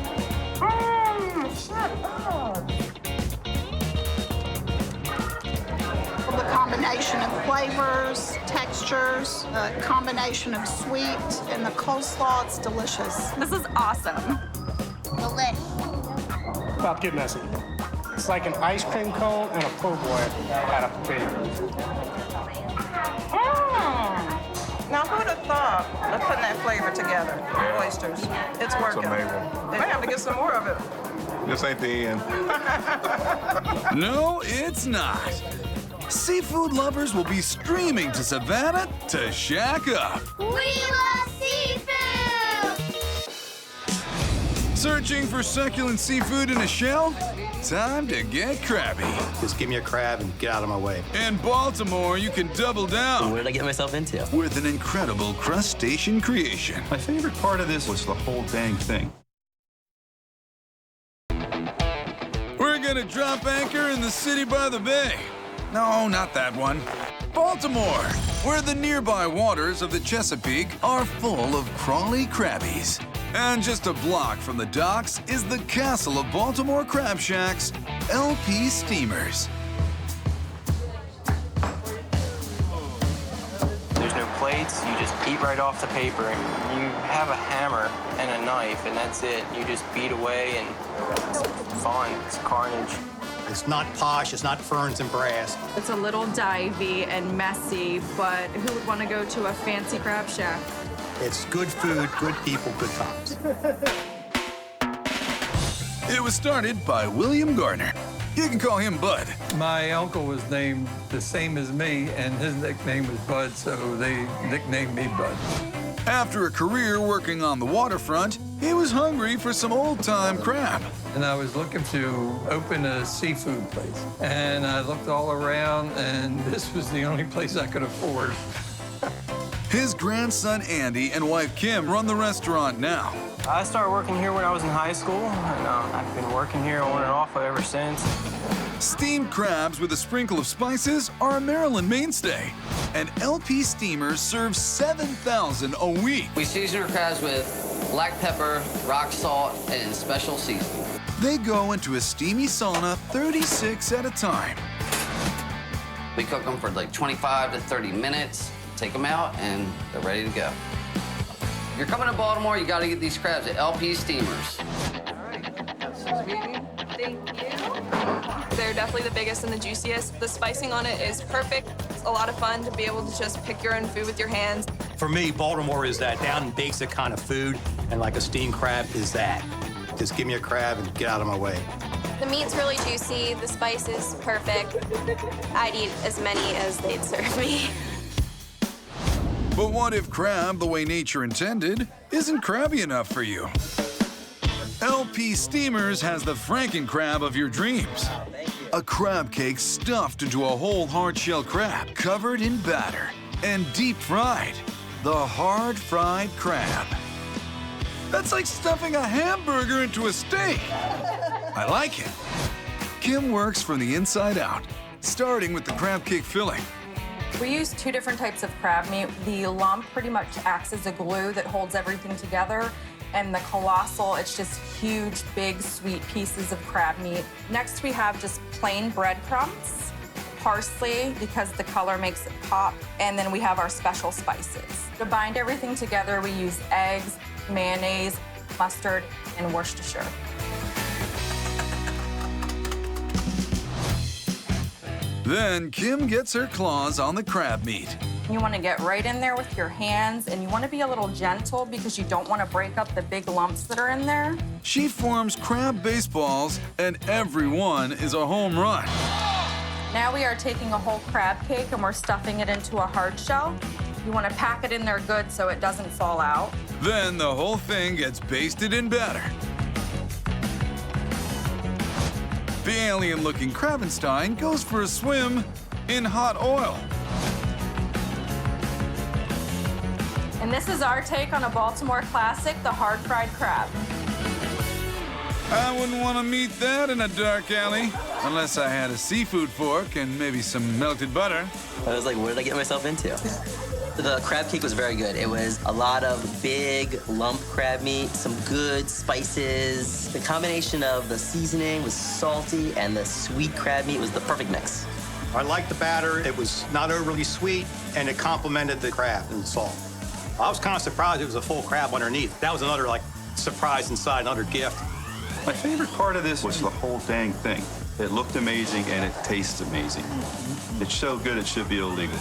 The combination of flavors, textures, the combination of sweet and the coleslaw, it's delicious. This is awesome. Delicious. About to get messy. It's like an ice cream cone and a po' boy at a potato. Now, who would have thought of putting that flavor together, oysters? It's working. It's amazing. I have to get some more of it. This ain't the end. No, it's not. Seafood lovers will be streaming to Savannah to shack up. We love seafood! Searching for succulent seafood in a shell? Time to get crabby. Just give me a crab and get out of my way. In Baltimore, you can double down. What did I get myself into? With an incredible crustacean creation. My favorite part of this was the whole dang thing. We're gonna drop anchor in the city by the bay. No, not that one. Baltimore, where the nearby waters of the Chesapeake are full of crawly crabbies. And just a block from the docks is the castle of Baltimore Crab Shacks, LP Steamers. There's no plates, you just eat right off the paper. You have a hammer and a knife, and that's it. You just beat away, and it's fun. It's carnage. It's not posh, it's not ferns and brass. It's a little divey and messy, but who would want to go to a fancy crab shack? It's good food, good people, good times. It was started by William Gardner. You can call him Bud. My uncle was named the same as me, and his nickname was Bud, so they nicknamed me Bud. After a career working on the waterfront, he was hungry for some old-time crab. And I was looking to open a seafood place. And I looked all around, and this was the only place I could afford. His grandson Andy and wife Kim run the restaurant now. I started working here when I was in high school, and I've been working here on and off ever since. Steamed crabs with a sprinkle of spices are a Maryland mainstay, and LP Steamers serve 7,000 a week. We season our crabs with black pepper, rock salt, and special seasoning. They go into a steamy sauna 36 at a time. We cook them for like 25 to 30 minutes, take them out, and they're ready to go. If you're coming to Baltimore, you gotta get these crabs at LP Steamers. They're definitely the biggest and the juiciest. The spicing on it is perfect. It's a lot of fun to be able to just pick your own food with your hands. For me, Baltimore is that down and basic kind of food, and like a steamed crab is that. Just give me a crab and get out of my way. The meat's really juicy, the spice is perfect. I'd eat as many as they'd serve me. But what if crab, the way nature intended, isn't crabby enough for you? LP Steamers has the Franken crab of your dreams. A crab cake stuffed into a whole hard-shell crab, covered in batter, and deep fried. The hard fried crab. That's like stuffing a hamburger into a steak. I like it. Kim works from the inside out, starting with the crab cake filling. We use two different types of crab meat. The lump pretty much acts as a glue that holds everything together. And the colossal, it's just huge, big, sweet pieces of crab meat. Next, we have just plain breadcrumbs, parsley, because the color makes it pop, and then we have our special spices. To bind everything together, we use eggs, mayonnaise, mustard, and Worcestershire. Then Kim gets her claws on the crab meat. You want to get right in there with your hands, and you want to be a little gentle because you don't want to break up the big lumps that are in there. She forms crab baseballs, and every one is a home run. Now we are taking a whole crab cake and we're stuffing it into a hard shell. You want to pack it in there good so it doesn't fall out. Then the whole thing gets basted in batter. The alien-looking Krabenstein goes for a swim in hot oil. And this is our take on a Baltimore classic, the hard-fried crab. I wouldn't want to meet that in a dark alley, unless I had a seafood fork and maybe some melted butter. I was like, what did I get myself into? The crab cake was very good. It was a lot of big lump crab meat, some good spices. The combination of the seasoning was salty and the sweet crab meat was the perfect mix. I liked the batter. It was not overly sweet, and it complemented the crab and the salt. I was kind of surprised it was a full crab underneath. That was another, like, surprise inside, another gift. My favorite part of this was the whole dang thing. It looked amazing and it tastes amazing. It's so good it should be illegal.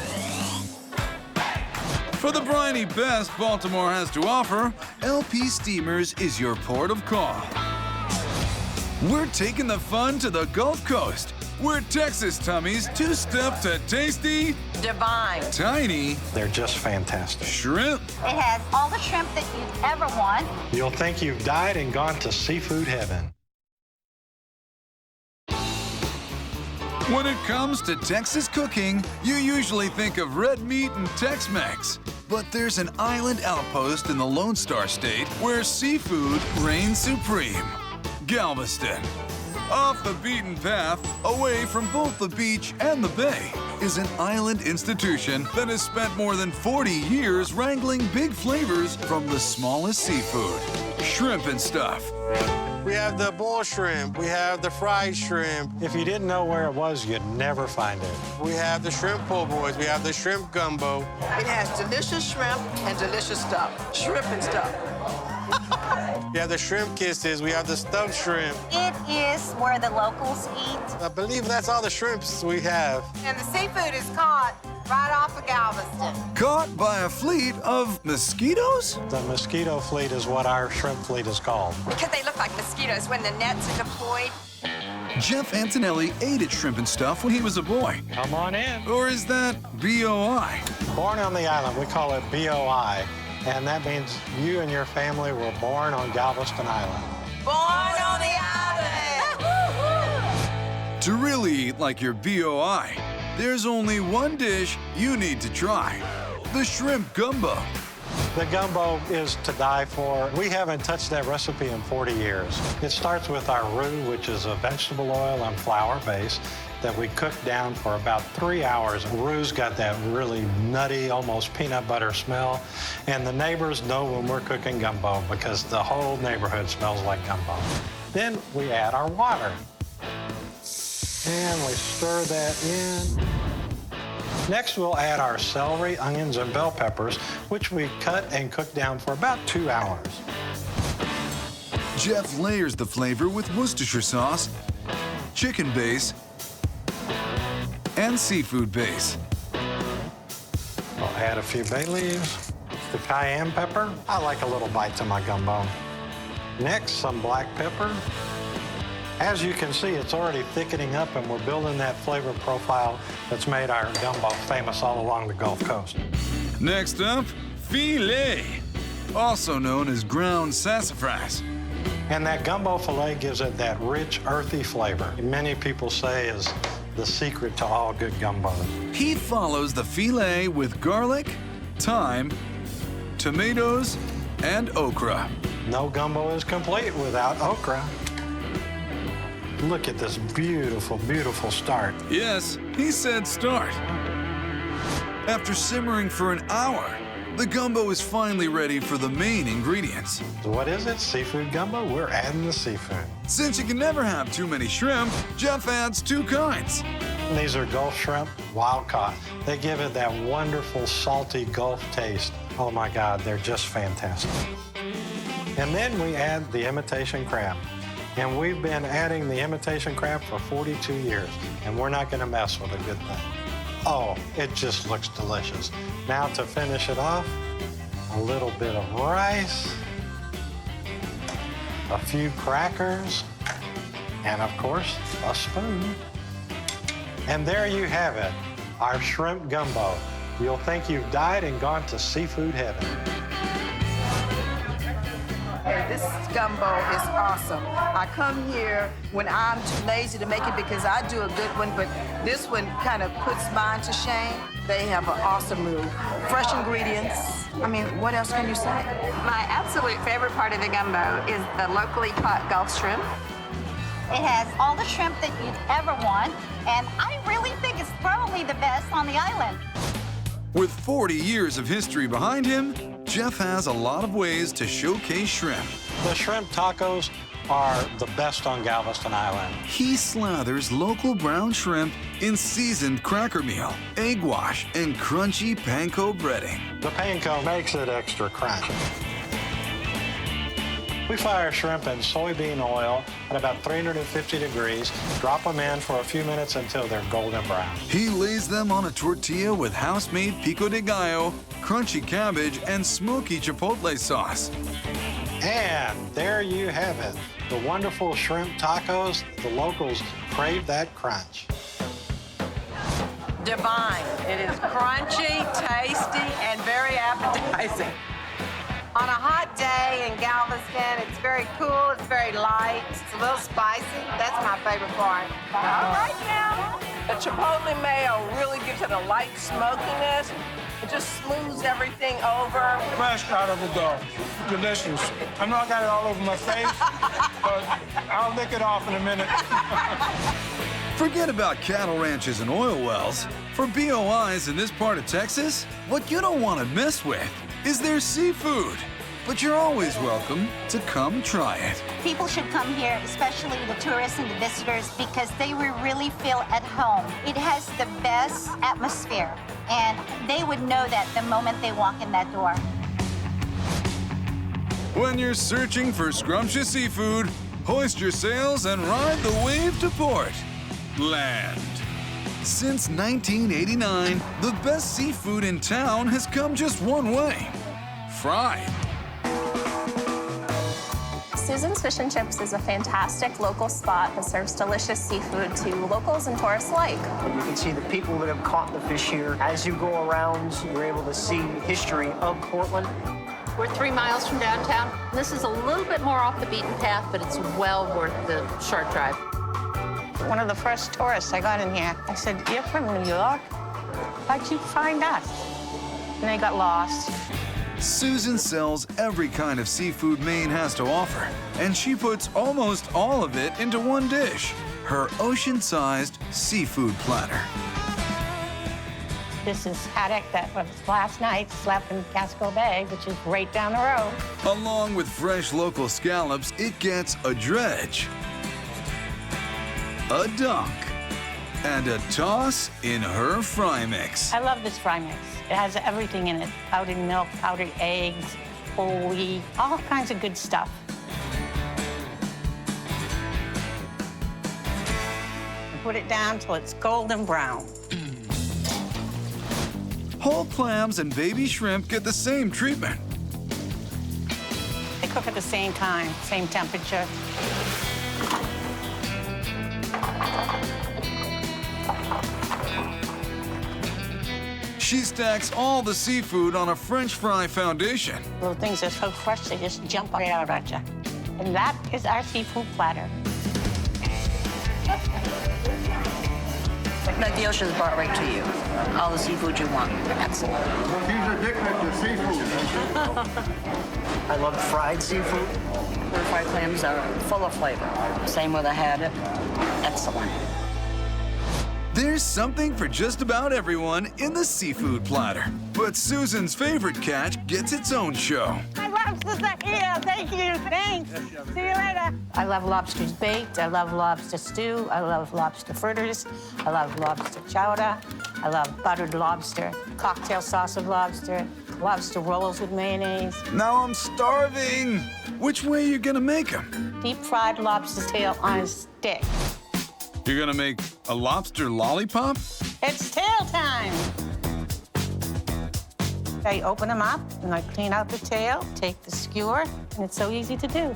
For the briny best Baltimore has to offer, LP Steamers is your port of call. We're taking the fun to the Gulf Coast. We're Texas tummies two-step to tasty, divine, tiny, They're just fantastic. shrimp. It has all the shrimp that you'd ever want. You'll think you've died and gone to seafood heaven. When it comes to Texas cooking, you usually think of red meat and Tex-Mex. But there's an island outpost in the Lone Star State where seafood reigns supreme. Galveston. Off the beaten path, away from both the beach and the bay, is an island institution that has spent more than 40 years wrangling big flavors from the smallest seafood. Shrimp and stuff. We have the bull shrimp. We have the fried shrimp. If you didn't know where it was, you'd never find it. We have the shrimp po' boys. We have the shrimp gumbo. It has delicious shrimp and delicious stuff. Shrimp and stuff. We have the shrimp kisses. We have the stuffed shrimp. It is where the locals eat. I believe that's all the shrimps we have. And the seafood is caught right off of Galveston. Caught by a fleet of mosquitoes? The mosquito fleet is what our shrimp fleet is called. Because they look like mosquitoes when the nets are deployed. Jeff Antonelli ate at Shrimp and Stuff when he was a boy. Come on in. Or is that B.O.I.? Born on the island, we call it B.O.I. And that means you and your family were born on Galveston Island. Born on the island! To really eat like your B.O.I., there's only one dish you need to try. The shrimp gumbo. The gumbo is to die for. We haven't touched that recipe in 40 years. It starts with our roux, which is a vegetable oil and flour base that we cook down for about 3 hours. Roux's got that really nutty, almost peanut butter smell. And the neighbors know when we're cooking gumbo because the whole neighborhood smells like gumbo. Then we add our water. And we stir that in. Next, we'll add our celery, onions, and bell peppers, which we cut and cook down for about 2 hours. Jeff layers the flavor with Worcestershire sauce, chicken base, and seafood base. I'll add a few bay leaves, the cayenne pepper. I like a little bite to my gumbo. Next, some black pepper. As you can see, it's already thickening up, and we're building that flavor profile that's made our gumbo famous all along the Gulf Coast. Next up, filet, also known as ground sassafras. And that gumbo filet gives it that rich, earthy flavor. Many people say is the secret to all good gumbo. He follows the filet with garlic, thyme, tomatoes, and okra. No gumbo is complete without okra. Look at this beautiful, beautiful start. Yes, he said start. After simmering for an hour, the gumbo is finally ready for the main ingredients. So what is it? Seafood gumbo? We're adding the seafood. Since you can never have too many shrimp, Jeff adds 2 kinds. These are Gulf shrimp, wild caught. They give it that wonderful, salty Gulf taste. Oh my God, they're just fantastic. And then we add the imitation crab. And we've been adding the imitation crab for 42 years, and we're not gonna mess with a good thing. Oh, it just looks delicious. Now to finish it off, a little bit of rice, a few crackers, and of course, a spoon. And there you have it, our shrimp gumbo. You'll think you've died and gone to seafood heaven. This gumbo is awesome. I come here when I'm too lazy to make it because I do a good one, but this one kind of puts mine to shame. They have an awesome move. Fresh ingredients. I mean, what else can you say? My absolute favorite part of the gumbo is the locally caught Gulf shrimp. It has all the shrimp that you'd ever want, and I really think it's probably the best on the island. With 40 years of history behind him, Jeff has a lot of ways to showcase shrimp. The shrimp tacos are the best on Galveston Island. He slathers local brown shrimp in seasoned cracker meal, egg wash, and crunchy panko breading. The panko makes it extra crunchy. We fry shrimp in soybean oil at about 350 degrees, drop them in for a few minutes until they're golden brown. He lays them on a tortilla with house-made pico de gallo, crunchy cabbage, and smoky chipotle sauce. And there you have it, the wonderful shrimp tacos. The locals crave that crunch. Divine. It is crunchy, tasty, and very appetizing. On a hot day in Galveston, it's very cool, it's very light, it's a little spicy. That's my favorite part. All right now. The chipotle mayo really gives it a light smokiness. It just smooths everything over. Fresh out of the dough. Delicious. I know I got it all over my face, but I'll lick it off in a minute. Forget about cattle ranches and oil wells. For BOIs in this part of Texas, what you don't want to mess with is their seafood. But you're always welcome to come try it. People should come here, especially the tourists and the visitors, because they will really feel at home. It has the best atmosphere, and they would know that the moment they walk in that door. When you're searching for scrumptious seafood, hoist your sails and ride the wave to port. Land. Since 1989, the best seafood in town has come just one way: fried. Susan's Fish and Chips is a fantastic local spot that serves delicious seafood to locals and tourists alike. You can see the people that have caught the fish here. As you go around, you're able to see history of Portland. We're 3 miles from downtown. This is a little bit more off the beaten path, but it's well worth the short drive. One of the first tourists I got in here, I said, "You're from New York? How'd you find us?" And they got lost. Susan sells every kind of seafood Maine has to offer, and she puts almost all of it into one dish: her ocean-sized seafood platter. This is haddock that was last night slept in Casco Bay, which is right down the road. Along with fresh local scallops, it gets a dredge, a dunk, and a toss in her fry mix. I love this fry mix. It has everything in it: powdered milk, powdered eggs, whole wheat, all kinds of good stuff. Put it down till it's golden brown. Whole clams and baby shrimp get the same treatment. They cook at the same time, same temperature. She stacks all the seafood on a French fry foundation. Little things are so fresh, they just jump right out at you. And that is our seafood platter. Like the ocean's brought right to you. All the seafood you want. Excellent. He's addicted to seafood. I love fried seafood. The fried clams are full of flavor. Same with a haddock. Excellent. There's something for just about everyone in the seafood platter. But Susan's favorite catch gets its own show. My lobsters are here. Thank you. Thanks. See you later. I love lobsters baked. I love lobster stew. I love lobster fritters. I love lobster chowder. I love buttered lobster, cocktail sauce of lobster, lobster rolls with mayonnaise. Now I'm starving. Which way are you gonna make them? Deep fried lobster tail on a stick. You're gonna make a lobster lollipop? It's tail time. I open them up and I clean out the tail, take the skewer, and it's so easy to do.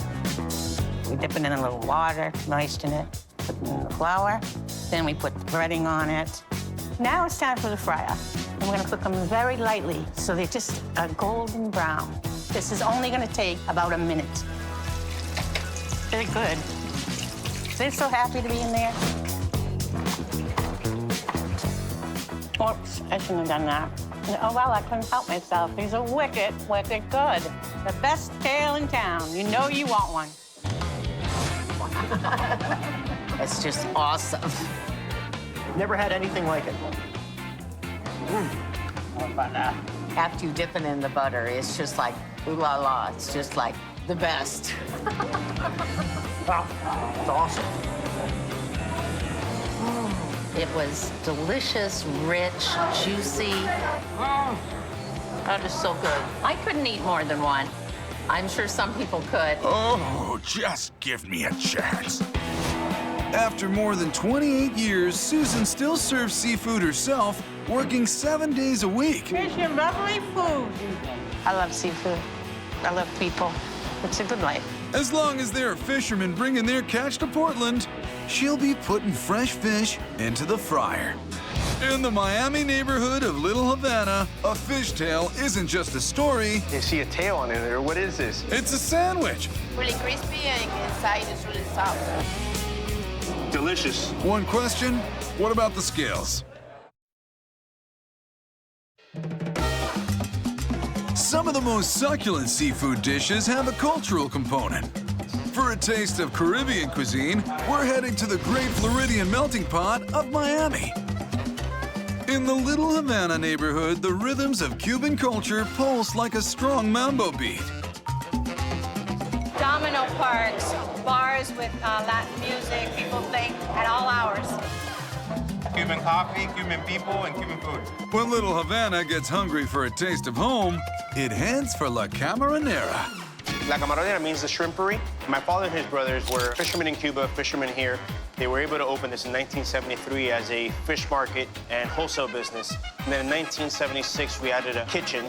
We dip it in a little water, moisten it, put it in the flour, then we put the breading on it. Now it's time for the fryer. And We're gonna cook them very lightly, so they're just a golden brown. This is only gonna take about a minute. Very good. They're so happy to be in there. Oops, I shouldn't have done that. Oh, well, I couldn't help myself. These are wicked, wicked good. The best tail in town. You know you want one. It's just awesome. Never had anything like it. After you dip it in the butter, it's just like, ooh la la. It's just like the best. Wow, it's awesome. It was delicious, rich, juicy. That is so good. I couldn't eat more than one. I'm sure some people could. Oh, just give me a chance. After more than 28 years, Susan still serves seafood herself, working 7 days a week. Here's your lovely food. I love seafood. I love people. It's a good life. As long as there are fishermen bringing their catch to Portland, she'll be putting fresh fish into the fryer. In the Miami neighborhood of Little Havana, a fishtail isn't just a story. You see a tail on it there. What is this? It's a sandwich. Really crispy and inside is really soft. Delicious. One question, what about the scales? Some of the most succulent seafood dishes have a cultural component. For a taste of Caribbean cuisine, we're heading to the Great Floridian Melting Pot of Miami. In the Little Havana neighborhood, the rhythms of Cuban culture pulse like a strong mambo beat. Domino parks, bars with Latin music, people think at all hours. Cuban coffee, Cuban people, and Cuban food. When Little Havana gets hungry for a taste of home, it heads for La Camaronera. La Camaronera means the shrimpery. My father and his brothers were fishermen in Cuba, fishermen here. They were able to open this in 1973 as a fish market and wholesale business. And then in 1976, we added a kitchen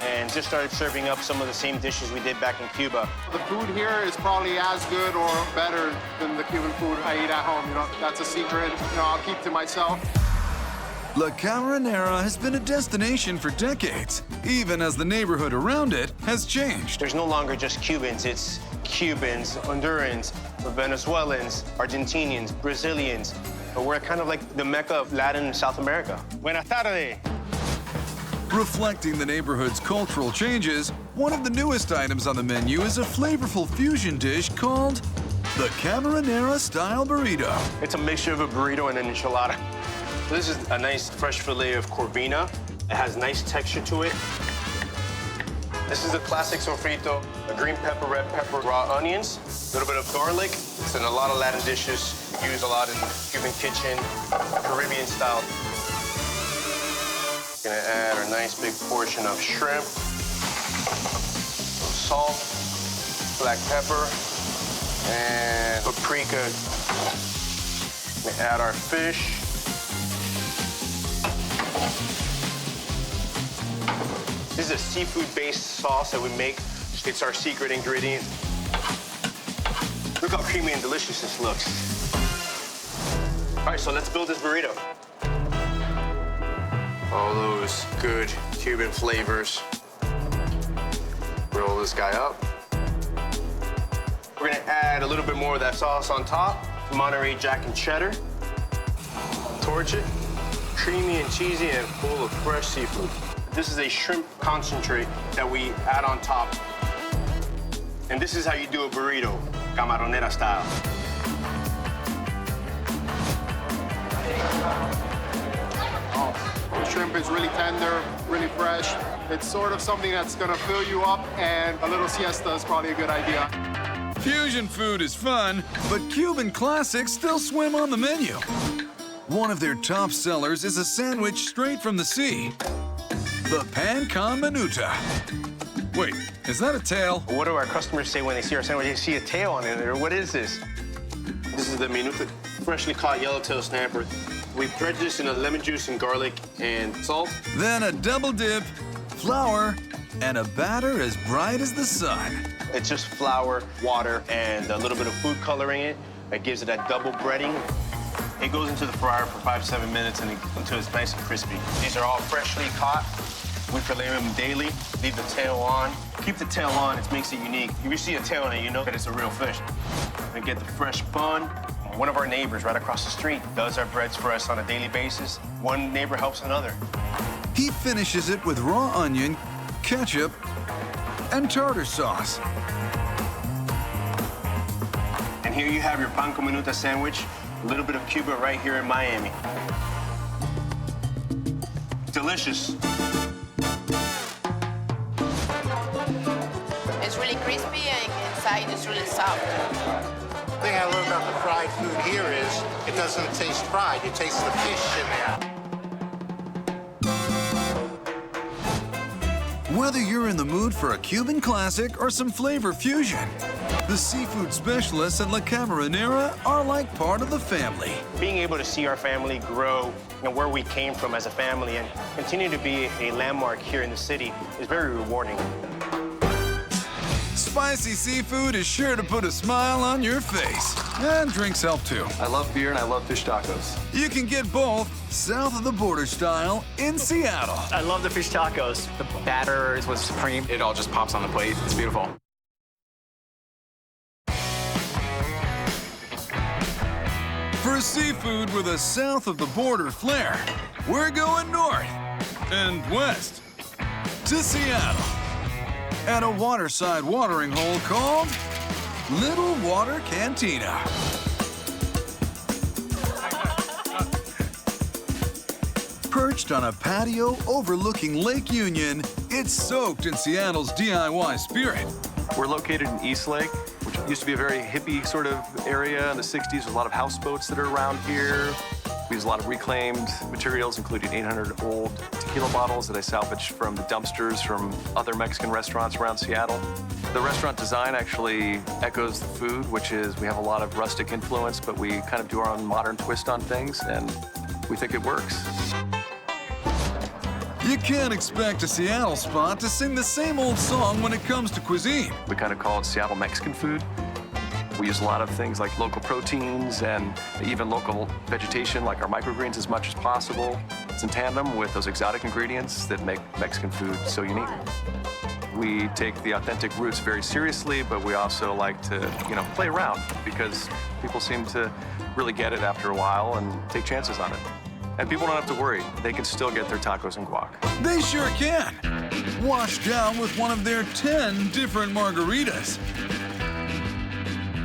and just started serving up some of the same dishes we did back in Cuba. The food here is probably as good or better than the Cuban food I eat at home. You know, that's a secret. You know, I'll keep to myself. La Camaronera has been a destination for decades, even as the neighborhood around it has changed. There's no longer just Cubans, it's Cubans, Hondurans, Venezuelans, Argentinians, Brazilians. But we're kind of like the Mecca of Latin and South America. Buenas tardes. Reflecting the neighborhood's cultural changes, one of the newest items on the menu is a flavorful fusion dish called the Camaronera-style burrito. It's a mixture of a burrito and an enchilada. This is a nice fresh fillet of corvina. It has nice texture to it. This is a classic sofrito, a green pepper, red pepper, raw onions, a little bit of garlic. It's in a lot of Latin dishes, used a lot in the Cuban kitchen, Caribbean style. Gonna add a nice big portion of shrimp, some salt, black pepper, and paprika. Gonna add our fish. This is a seafood-based sauce that we make. It's our secret ingredient. Look how creamy and delicious this looks. All right, so let's build this burrito. All those good Cuban flavors. Roll this guy up. We're gonna add a little bit more of that sauce on top. Monterey Jack and cheddar. Torch it. Creamy and cheesy and full of fresh seafood. This is a shrimp concentrate that we add on top. And this is how you do a burrito, Camaronera style. The shrimp is really tender, really fresh. It's sort of something that's gonna fill you up, and a little siesta is probably a good idea. Fusion food is fun, but Cuban classics still swim on the menu. One of their top sellers is a sandwich straight from the sea. The pan con minuta. Wait, is that a tail? What do our customers say when they see our sandwich? They see a tail on it, or what is this? This is the minuta, freshly caught yellowtail snapper. We dredge this in a lemon juice and garlic and salt. Then a double dip, flour, and a batter as bright as the sun. It's just flour, water, and a little bit of food coloring in it. That gives it that double breading. It goes into the fryer for 5 to 7 minutes until it's nice and crispy. These are all freshly caught. We fillet them daily. Leave the tail on. Keep the tail on, it makes it unique. If you see a tail on it, you know that it's a real fish. We get the fresh bun. One of our neighbors right across the street does our breads for us on a daily basis. One neighbor helps another. He finishes it with raw onion, ketchup, and tartar sauce. And here you have your pan con minuta sandwich. A little bit of Cuba right here in Miami. Delicious. It's really crispy and inside it's really soft. The thing I love about the fried food here is it doesn't taste fried. You taste the fish in there. Whether you're in the mood for a Cuban classic or some flavor fusion, the seafood specialists at La Camarinera are like part of the family. Being able to see our family grow, where we came from as a family, and continue to be a landmark here in the city is very rewarding. Spicy seafood is sure to put a smile on your face. And drinks help too. I love beer and I love fish tacos. You can get both south of the border style in Seattle. I love the fish tacos. The batter was supreme. It all just pops on the plate. It's beautiful. For seafood with a south of the border flair, we're going north and west to Seattle at a waterside watering hole called Little Water Cantina. Perched on a patio overlooking Lake Union, it's soaked in Seattle's DIY spirit. We're located in East Lake, which used to be a very hippie sort of area in the 60s. There's a lot of houseboats that are around here. We use a lot of reclaimed materials, including 800 old tequila bottles that I salvaged from the dumpsters from other Mexican restaurants around Seattle. The restaurant design actually echoes the food, which is we have a lot of rustic influence, but we kind of do our own modern twist on things, and we think it works. You can't expect a Seattle spot to sing the same old song when it comes to cuisine. We kind of call it Seattle Mexican food. We use a lot of things like local proteins and even local vegetation, like our microgreens, as much as possible. It's in tandem with those exotic ingredients that make Mexican food so unique. We take the authentic roots very seriously, but we also like to, play around because people seem to really get it after a while and take chances on it. And people don't have to worry. They can still get their tacos and guac. They sure can. Washed down with one of their 10 different margaritas.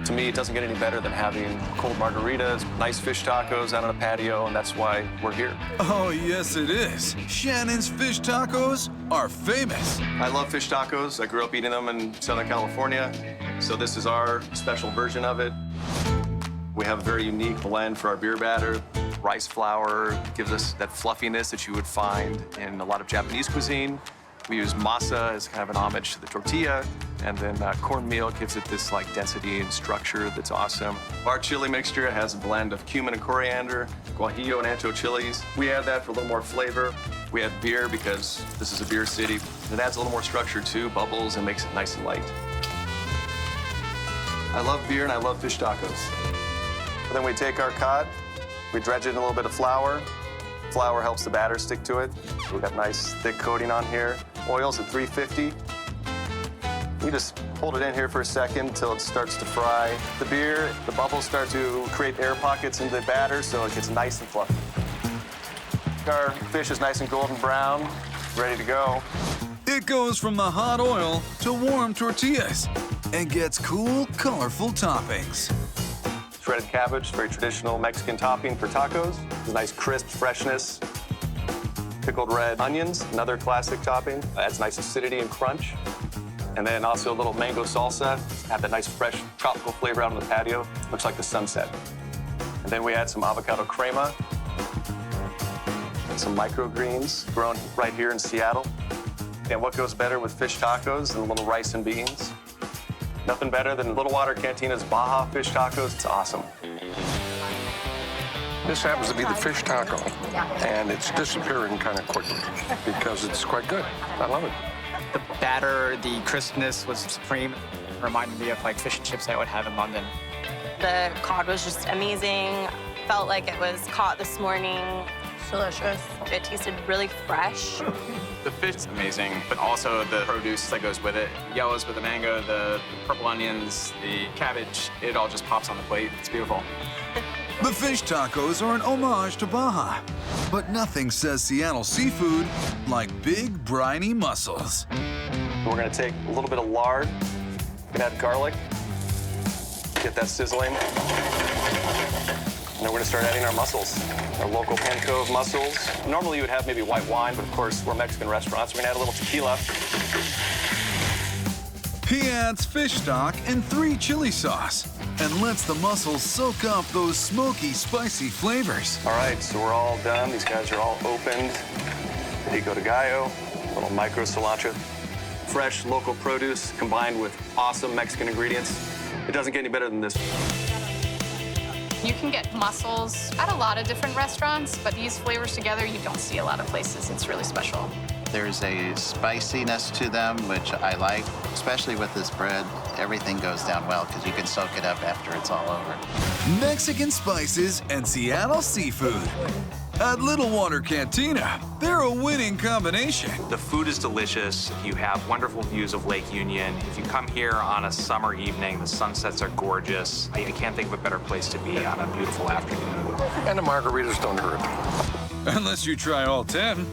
To me, it doesn't get any better than having cold margaritas, nice fish tacos out on a patio, and that's why we're here. Oh, yes, it is. Shannon's fish tacos are famous. I love fish tacos. I grew up eating them in Southern California, so this is our special version of it. We have a very unique blend for our beer batter. Rice flour gives us that fluffiness that you would find in a lot of Japanese cuisine. We use masa as kind of an homage to the tortilla, and then cornmeal gives it this density and structure that's awesome. Our chili mixture has a blend of cumin and coriander, guajillo and ancho chilies. We add that for a little more flavor. We add beer because this is a beer city. It adds a little more structure too, bubbles, and makes it nice and light. I love beer and I love fish tacos. Then we take our cod, we dredge it in a little bit of flour. Flour helps the batter stick to it. We've got nice thick coating on here. Oil's at 350. You just hold it in here for a second until it starts to fry. The beer, the bubbles start to create air pockets in the batter so it gets nice and fluffy. Our fish is nice and golden brown, ready to go. It goes from the hot oil to warm tortillas and gets cool, colorful toppings. Shredded cabbage, very traditional Mexican topping for tacos. Nice crisp freshness. Pickled red onions, another classic topping. Adds nice acidity and crunch. And then also a little mango salsa. Have that nice fresh tropical flavor out on the patio. Looks like the sunset. And then we add some avocado crema. And some microgreens grown right here in Seattle. And what goes better with fish tacos than a little rice and beans? Nothing better than Little Water Cantina's Baja fish tacos. It's awesome. This happens to be the fish taco, and it's disappearing kind of quickly because it's quite good. I love it. The batter, the crispness was supreme. It reminded me of fish and chips I would have in London. The cod was just amazing. felt like it was caught this morning. Delicious. It tasted really fresh. The fish is amazing, but also the produce that goes with it. Yellows with the mango, the purple onions, the cabbage, it all just pops on the plate. It's beautiful. The fish tacos are an homage to Baja, but nothing says Seattle seafood like big, briny mussels. We're gonna take a little bit of lard, we can add garlic, get that sizzling. And then we're gonna start adding our mussels, our local Penn Cove mussels. Normally you would have maybe white wine, but of course we're a Mexican restaurant, so we're gonna add a little tequila. He adds fish stock and 3 chili sauce and lets the mussels soak up those smoky, spicy flavors. All right, so we're all done. These guys are all opened. Pico de gallo, little micro cilantro. Fresh local produce combined with awesome Mexican ingredients. It doesn't get any better than this. You can get mussels at a lot of different restaurants, but these flavors together, you don't see a lot of places. It's really special. There's a spiciness to them, which I like, especially with this bread. Everything goes down well because you can soak it up after it's all over. Mexican spices and Seattle seafood. At Little Water Cantina, they're a winning combination. The food is delicious. You have wonderful views of Lake Union. If you come here on a summer evening, the sunsets are gorgeous. I can't think of a better place to be on a beautiful afternoon. And the margaritas don't hurt. Unless you try all 10.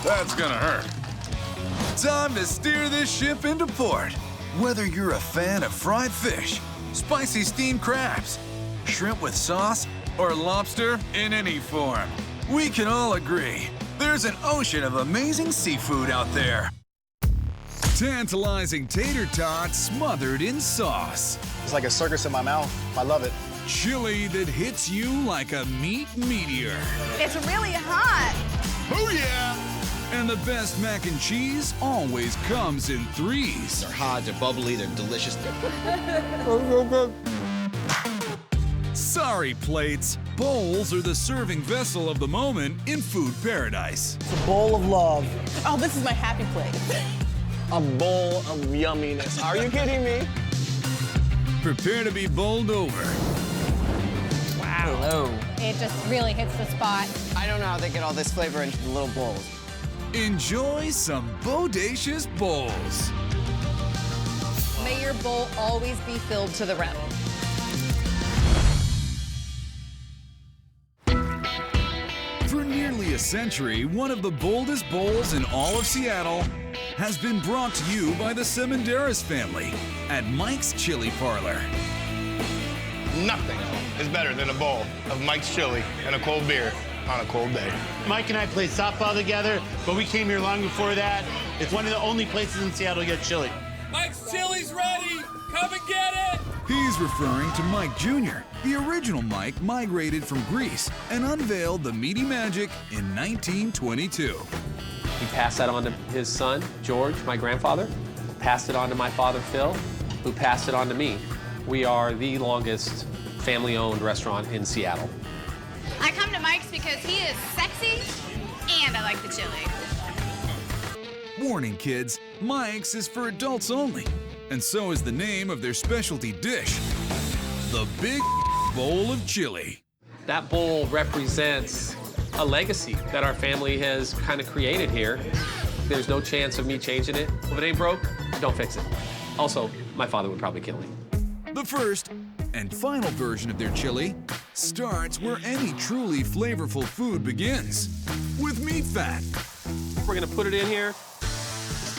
That's gonna hurt. Time to steer this ship into port. Whether you're a fan of fried fish, spicy steamed crabs, shrimp with sauce, or lobster in any form, we can all agree there's an ocean of amazing seafood out there. Tantalizing tater tots smothered in sauce. It's like a circus in my mouth. I love it. Chili that hits you like a meat meteor. It's really hot. Oh yeah! And the best mac and cheese always comes in 3s. They're hot, they're bubbly, they're delicious. Sorry, plates. Bowls are the serving vessel of the moment in food paradise. It's a bowl of love. Oh, this is my happy plate. A bowl of yumminess. Are you kidding me? Prepare to be bowled over. Wow. Hello. It just really hits the spot. I don't know how they get all this flavor into the little bowls. Enjoy some bodacious bowls. May your bowl always be filled to the rim. For nearly a century, one of the boldest bowls in all of Seattle has been brought to you by the Semenderas family at Mike's Chili Parlor. Nothing is better than a bowl of Mike's chili and a cold beer on a cold day. Mike and I played softball together, but we came here long before that. It's one of the only places in Seattle to get chili. Mike's chili's ready! Come and get it! He's referring to Mike Jr. The original Mike migrated from Greece and unveiled the meaty magic in 1922. He passed that on to his son, George, my grandfather, passed it on to my father, Phil, who passed it on to me. We are the longest family-owned restaurant in Seattle. I come to Mike's because he is sexy and I like the chili. Warning, kids, Mike's is for adults only, and so is the name of their specialty dish, the Big Bowl of Chili. That bowl represents a legacy that our family has kind of created here. There's no chance of me changing it. If it ain't broke, don't fix it. Also, my father would probably kill me. The first and final version of their chili starts where any truly flavorful food begins, with meat fat. We're gonna put it in here.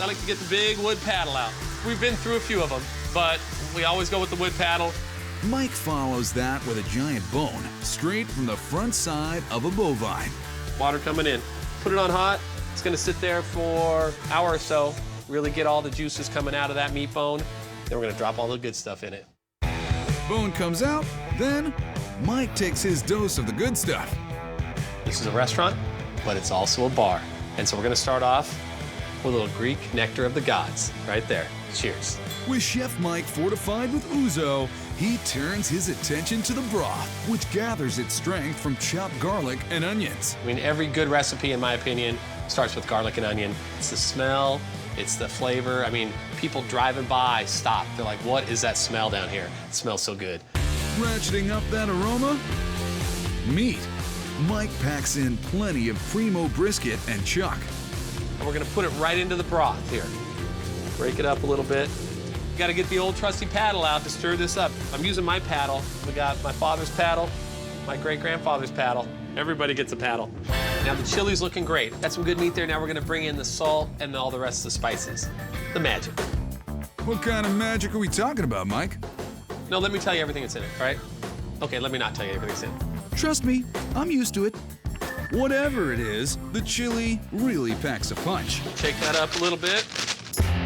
I like to get the big wood paddle out. We've been through a few of them, but we always go with the wood paddle. Mike follows that with a giant bone, straight from the front side of a bovine. Water coming in. Put it on hot. It's gonna sit there for an hour or so, really get all the juices coming out of that meat bone. Then we're gonna drop all the good stuff in it. Bone comes out, then Mike takes his dose of the good stuff. This is a restaurant, but it's also a bar. And so we're gonna start off with a little Greek nectar of the gods, right there. Cheers. With Chef Mike fortified with ouzo, he turns his attention to the broth, which gathers its strength from chopped garlic and onions. I mean, every good recipe, in my opinion, starts with garlic and onion. It's the smell, it's the flavor. I mean, people driving by stop. They're like, what is that smell down here? It smells so good. Ratcheting up that aroma, meat. Mike packs in plenty of primo brisket and chuck. And we're gonna put it right into the broth here. Break it up a little bit. You gotta get the old trusty paddle out to stir this up. I'm using my paddle. We got my father's paddle, my great-grandfather's paddle. Everybody gets a paddle. Now the chili's looking great. Got some good meat there. Now we're gonna bring in the salt and all the rest of the spices. The magic. What kind of magic are we talking about, Mike? No, let me tell you everything that's in it, all right? Okay, let me not tell you everything that's in it. Trust me, I'm used to it. Whatever it is, the chili really packs a punch. Shake that up a little bit.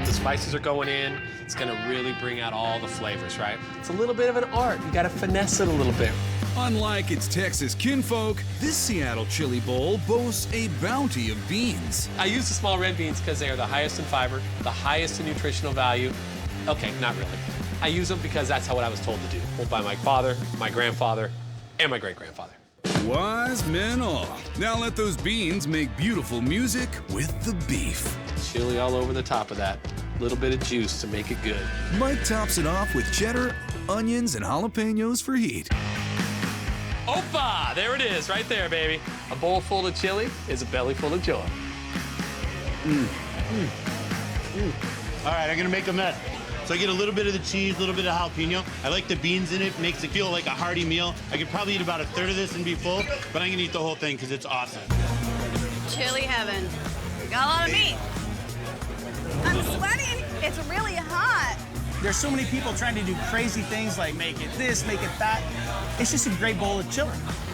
The spices are going in. It's gonna really bring out all the flavors, right? It's a little bit of an art. You gotta finesse it a little bit. Unlike its Texas kinfolk, this Seattle chili bowl boasts a bounty of beans. I use the small red beans because they are the highest in fiber, the highest in nutritional value. Okay, not really. I use them because that's what I was told to do. Told by my father, my grandfather, and my great-grandfather. Wise men all. Now let those beans make beautiful music with the beef. Chili all over the top of that. A little bit of juice to make it good. Mike tops it off with cheddar, onions, and jalapenos for heat. Opa! There it is, right there, baby. A bowl full of chili is a belly full of joy. All right, I'm gonna make a mess. So I get a little bit of the cheese, a little bit of jalapeno. I like the beans in it, makes it feel like a hearty meal. I could probably eat about a third of this and be full, but I'm gonna eat the whole thing because it's awesome. Chili heaven. We got a lot of meat. I'm sweating. It's really hot. There's so many people trying to do crazy things like make it this, make it that. It's just a great bowl of chili.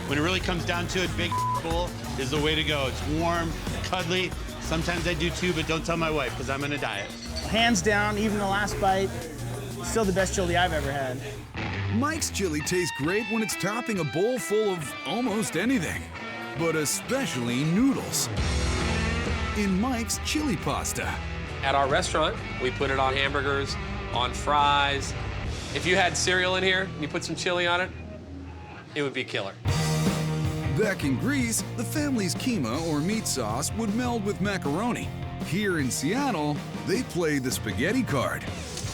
When it really comes down to it, big bowl is the way to go. It's warm, cuddly. Sometimes I do too, but don't tell my wife because I'm on a diet. Hands down, even the last bite, still the best chili I've ever had. Mike's chili tastes great when it's topping a bowl full of almost anything, but especially noodles. In Mike's chili pasta. At our restaurant, we put it on hamburgers, on fries. If you had cereal in here and you put some chili on it, it would be killer. Back in Greece, the family's keema or meat sauce would meld with macaroni. Here in Seattle, they play the spaghetti card.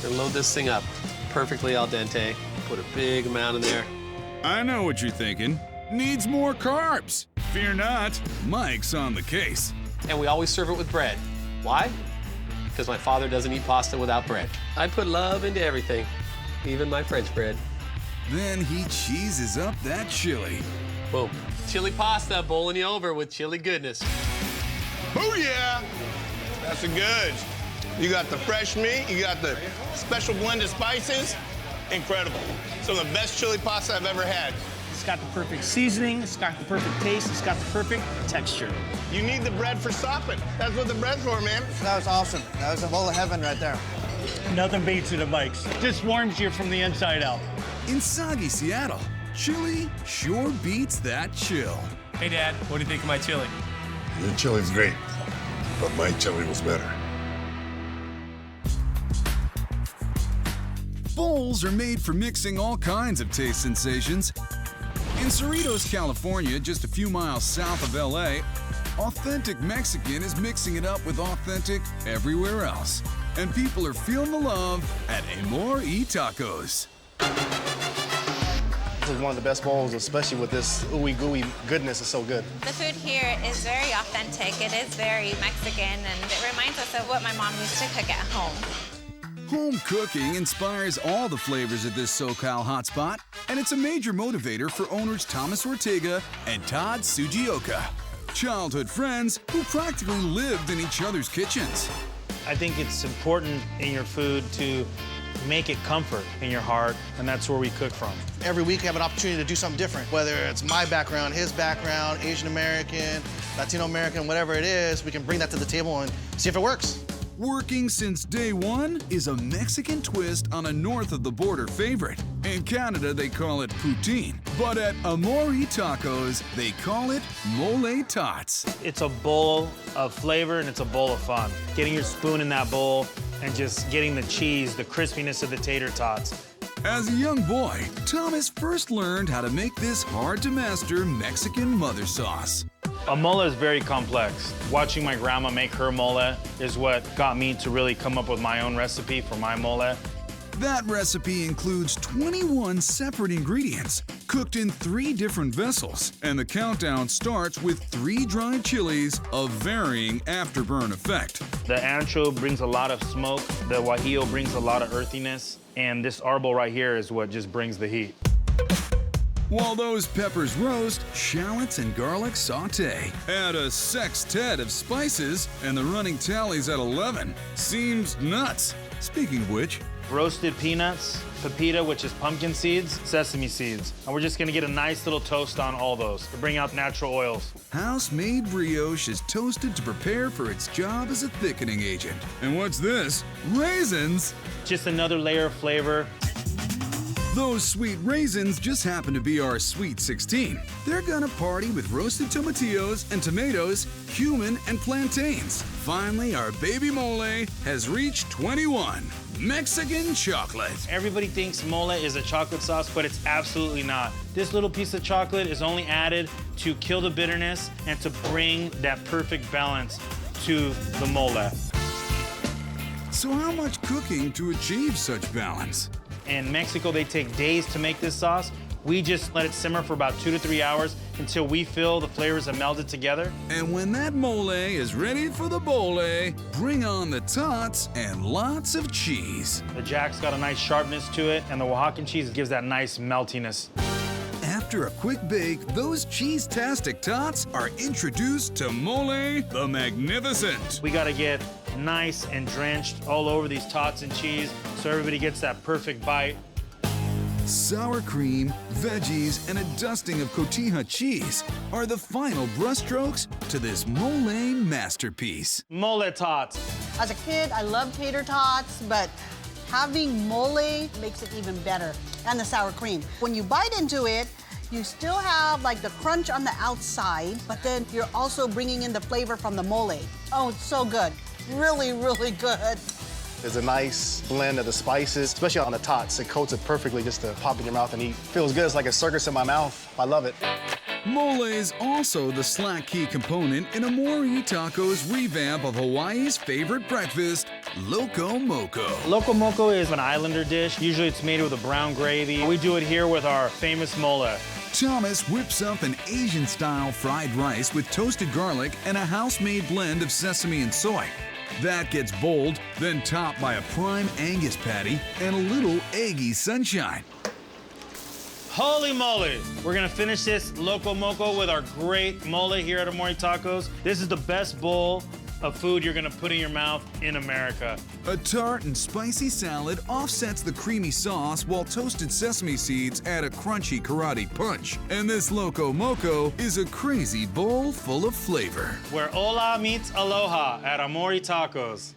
Gonna load this thing up perfectly al dente. Put a big amount in there. I know what you're thinking. Needs more carbs. Fear not, Mike's on the case. And we always serve it with bread. Why? Because my father doesn't eat pasta without bread. I put love into everything, even my French bread. Then he cheeses up that chili. Boom. Chili pasta bowling you over with chili goodness. Oh yeah! That's a good. You got the fresh meat, you got the special blend of spices. Incredible. Some of the best chili pasta I've ever had. It's got the perfect seasoning, it's got the perfect taste, it's got the perfect texture. You need the bread for sopping. That's what the bread's for, man. That was awesome. That was a bowl of heaven right there. Nothing beats it at Mike's. Just warms you from the inside out. In soggy Seattle, chili sure beats that chill. Hey, Dad, what do you think of my chili? Your chili's great, but my chili was better. Bowls are made for mixing all kinds of taste sensations. In Cerritos, California, just a few miles south of LA, authentic Mexican is mixing it up with authentic everywhere else. And people are feeling the love at Amor y Tacos. This is one of the best bowls, especially with this ooey gooey goodness. It's so good. The food here is very authentic. It is very Mexican, and it reminds us of what my mom used to cook at home. Home cooking inspires all the flavors of this SoCal hotspot, and it's a major motivator for owners Thomas Ortega and Todd Sugioka, childhood friends who practically lived in each other's kitchens. I think it's important in your food to make it comfort in your heart, and that's where we cook from. Every week we have an opportunity to do something different, whether it's my background, his background, Asian American, Latino American, whatever it is, we can bring that to the table and see if it works. Working since day one is a Mexican twist on a north-of-the-border favorite. In Canada, they call it poutine. But at Amor y Tacos, they call it mole tots. It's a bowl of flavor and it's a bowl of fun. Getting your spoon in that bowl and just getting the cheese, the crispiness of the tater tots. As a young boy, Thomas first learned how to make this hard-to-master Mexican mother sauce. A mole is very complex. Watching my grandma make her mole is what got me to really come up with my own recipe for my mole. That recipe includes 21 separate ingredients, cooked in 3 different vessels, and the countdown starts with 3 dried chilies of varying afterburn effect. The ancho brings a lot of smoke, the guajillo brings a lot of earthiness, and this arbol right here is what just brings the heat. While those peppers roast, shallots and garlic saute. Add a sextet of spices, and the running tally's at 11. Seems nuts. Speaking of which, roasted peanuts, pepita, which is pumpkin seeds, sesame seeds. And we're just gonna get a nice little toast on all those to bring out natural oils. house-made brioche is toasted to prepare for its job as a thickening agent. And what's this? Raisins? Just another layer of flavor. Those sweet raisins just happen to be our Sweet 16. They're gonna party with roasted tomatillos and tomatoes, cumin, and plantains. Finally, our baby mole has reached 21. Mexican chocolate. Everybody thinks mole is a chocolate sauce, but it's absolutely not. This little piece of chocolate is only added to kill the bitterness and to bring that perfect balance to the mole. So how much cooking to achieve such balance? In Mexico, they take days to make this sauce. We just let it simmer for about 2 to 3 hours until we feel the flavors have melded together. And when that mole is ready for the bowl, bring on the tots and lots of cheese. The jack's got a nice sharpness to it, and the Oaxacan cheese gives that nice meltiness. After a quick bake, those cheese-tastic tots are introduced to Mole the Magnificent. We gotta get nice and drenched all over these tots and cheese so everybody gets that perfect bite. Sour cream, veggies, and a dusting of cotija cheese are the final brushstrokes to this mole masterpiece. Mole tots. As a kid, I loved tater tots, but having mole makes it even better, and the sour cream. When you bite into it, you still have like the crunch on the outside, but then you're also bringing in the flavor from the mole. Oh, it's so good. Really, really good. There's a nice blend of the spices, especially on the tots. It coats it perfectly just to pop in your mouth and eat. Feels good. It's like a circus in my mouth. I love it. Mole is also the slack key component in Amori Taco's revamp of Hawaii's favorite breakfast, Loco Moco. Loco Moco is an islander dish. Usually it's made with a brown gravy. We do it here with our famous mole. Thomas whips up an Asian-style fried rice with toasted garlic and a house-made blend of sesame and soy. That gets bowled, then topped by a prime Angus patty and a little eggy sunshine. Holy moly! We're gonna finish this Loco Moco with our great mole here at Amori Tacos. This is the best bowl of food you're gonna put in your mouth in America. A tart and spicy salad offsets the creamy sauce while toasted sesame seeds add a crunchy karate punch. And this Loco Moco is a crazy bowl full of flavor. Where hola meets aloha at Amori Tacos.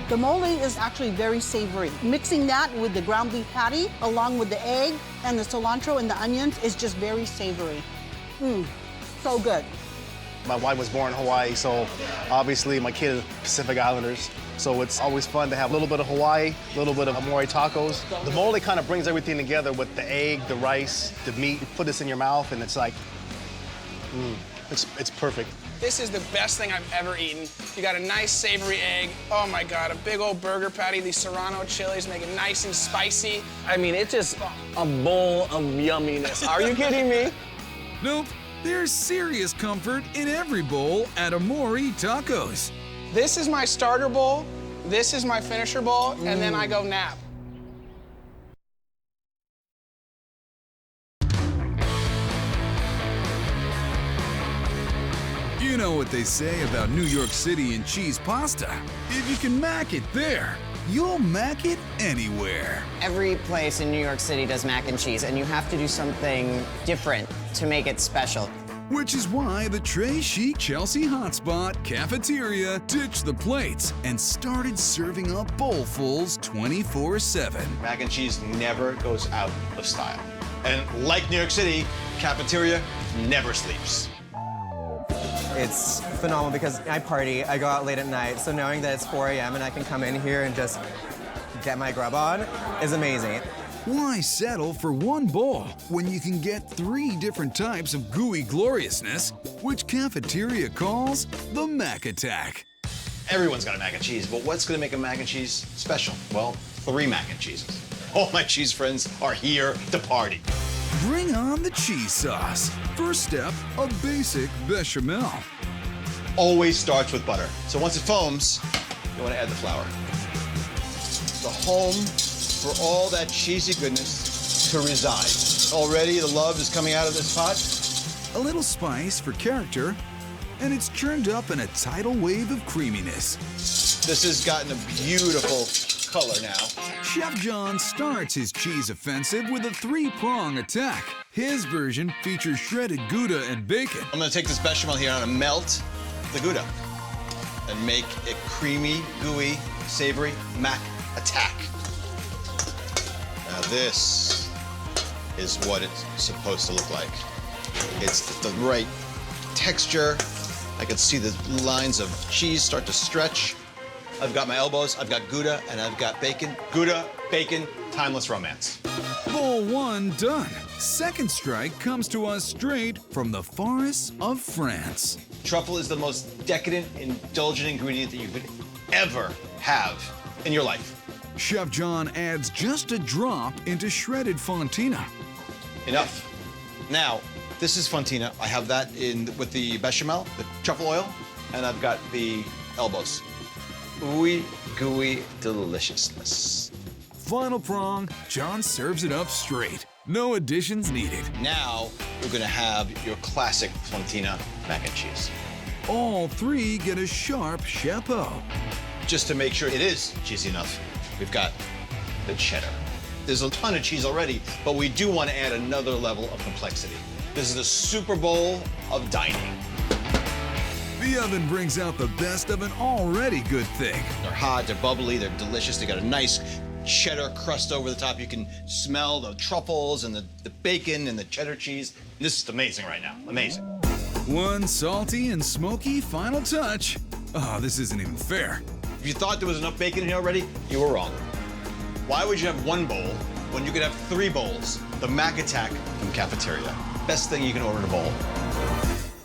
The mole is actually very savory. Mixing that with the ground beef patty, along with the egg and the cilantro and the onions, is just very savory. So good. My wife was born in Hawaii, so obviously my kid is Pacific Islanders. So it's always fun to have a little bit of Hawaii, a little bit of Amori Tacos. The mole kind of brings everything together with the egg, the rice, the meat. You put this in your mouth and it's like, it's perfect. This is the best thing I've ever eaten. You got a nice savory egg. Oh my God, a big old burger patty. These Serrano chilies make it nice and spicy. I mean, it's just a bowl of yumminess. Are you kidding me? Nope. There's serious comfort in every bowl at Amori Tacos. This is my starter bowl, this is my finisher bowl, and then I go nap. You know what they say about New York City and cheese pasta. If you can mac it there, you'll mac it anywhere. Every place in New York City does mac and cheese, and you have to do something different to make it special. Which is why the Trey Chic Chelsea hotspot cafeteria ditched the plates and started serving up bowlfuls 24/7. Mac and cheese never goes out of style. And like New York City, cafeteria never sleeps. It's phenomenal because I party, I go out late at night, so knowing that it's 4 a.m. and I can come in here and just get my grub on is amazing. Why settle for one bowl when you can get 3 different types of gooey gloriousness, which cafeteria calls the Mac Attack? Everyone's got a mac and cheese, but what's gonna make a mac and cheese special? Well, 3 mac and cheeses. All my cheese friends are here to party. Bring on the cheese sauce. First step, a basic bechamel. Always starts with butter. So once it foams, you want to add the flour. The home for all that cheesy goodness to reside. Already the love is coming out of this pot. A little spice for character, and it's churned up in a tidal wave of creaminess. This has gotten a beautiful color now. Chef John starts his cheese offensive with a 3-prong attack. His version features shredded Gouda and bacon. I'm gonna take this bechamel here and I'm gonna melt the Gouda and make a creamy, gooey, savory mac attack. Now this is what it's supposed to look like. It's the right texture. I can see the lines of cheese start to stretch. I've got my elbows, I've got Gouda, and I've got bacon. Gouda, bacon, timeless romance. Bowl 1 done. Second strike comes to us straight from the forests of France. Truffle is the most decadent, indulgent ingredient that you could ever have in your life. Chef John adds just a drop into shredded fontina. Enough. Now, this is fontina. I have that in with the bechamel, the truffle oil, and I've got the elbows. Ooey, gooey deliciousness. Final prong, John serves it up straight. No additions needed. Now, we're gonna have your classic fontina mac and cheese. All 3 get a sharp chapeau. Just to make sure it is cheesy enough, we've got the cheddar. There's a ton of cheese already, but we do want to add another level of complexity. This is the Super Bowl of dining. The oven brings out the best of an already good thing. They're hot, they're bubbly, they're delicious. They got a nice cheddar crust over the top. You can smell the truffles and the bacon and the cheddar cheese. This is amazing right now, amazing. One salty and smoky final touch. Oh, this isn't even fair. If you thought there was enough bacon in here already, you were wrong. Why would you have 1 bowl when you could have 3 bowls? The Mac Attack from Cafeteria. Best thing you can order in a bowl.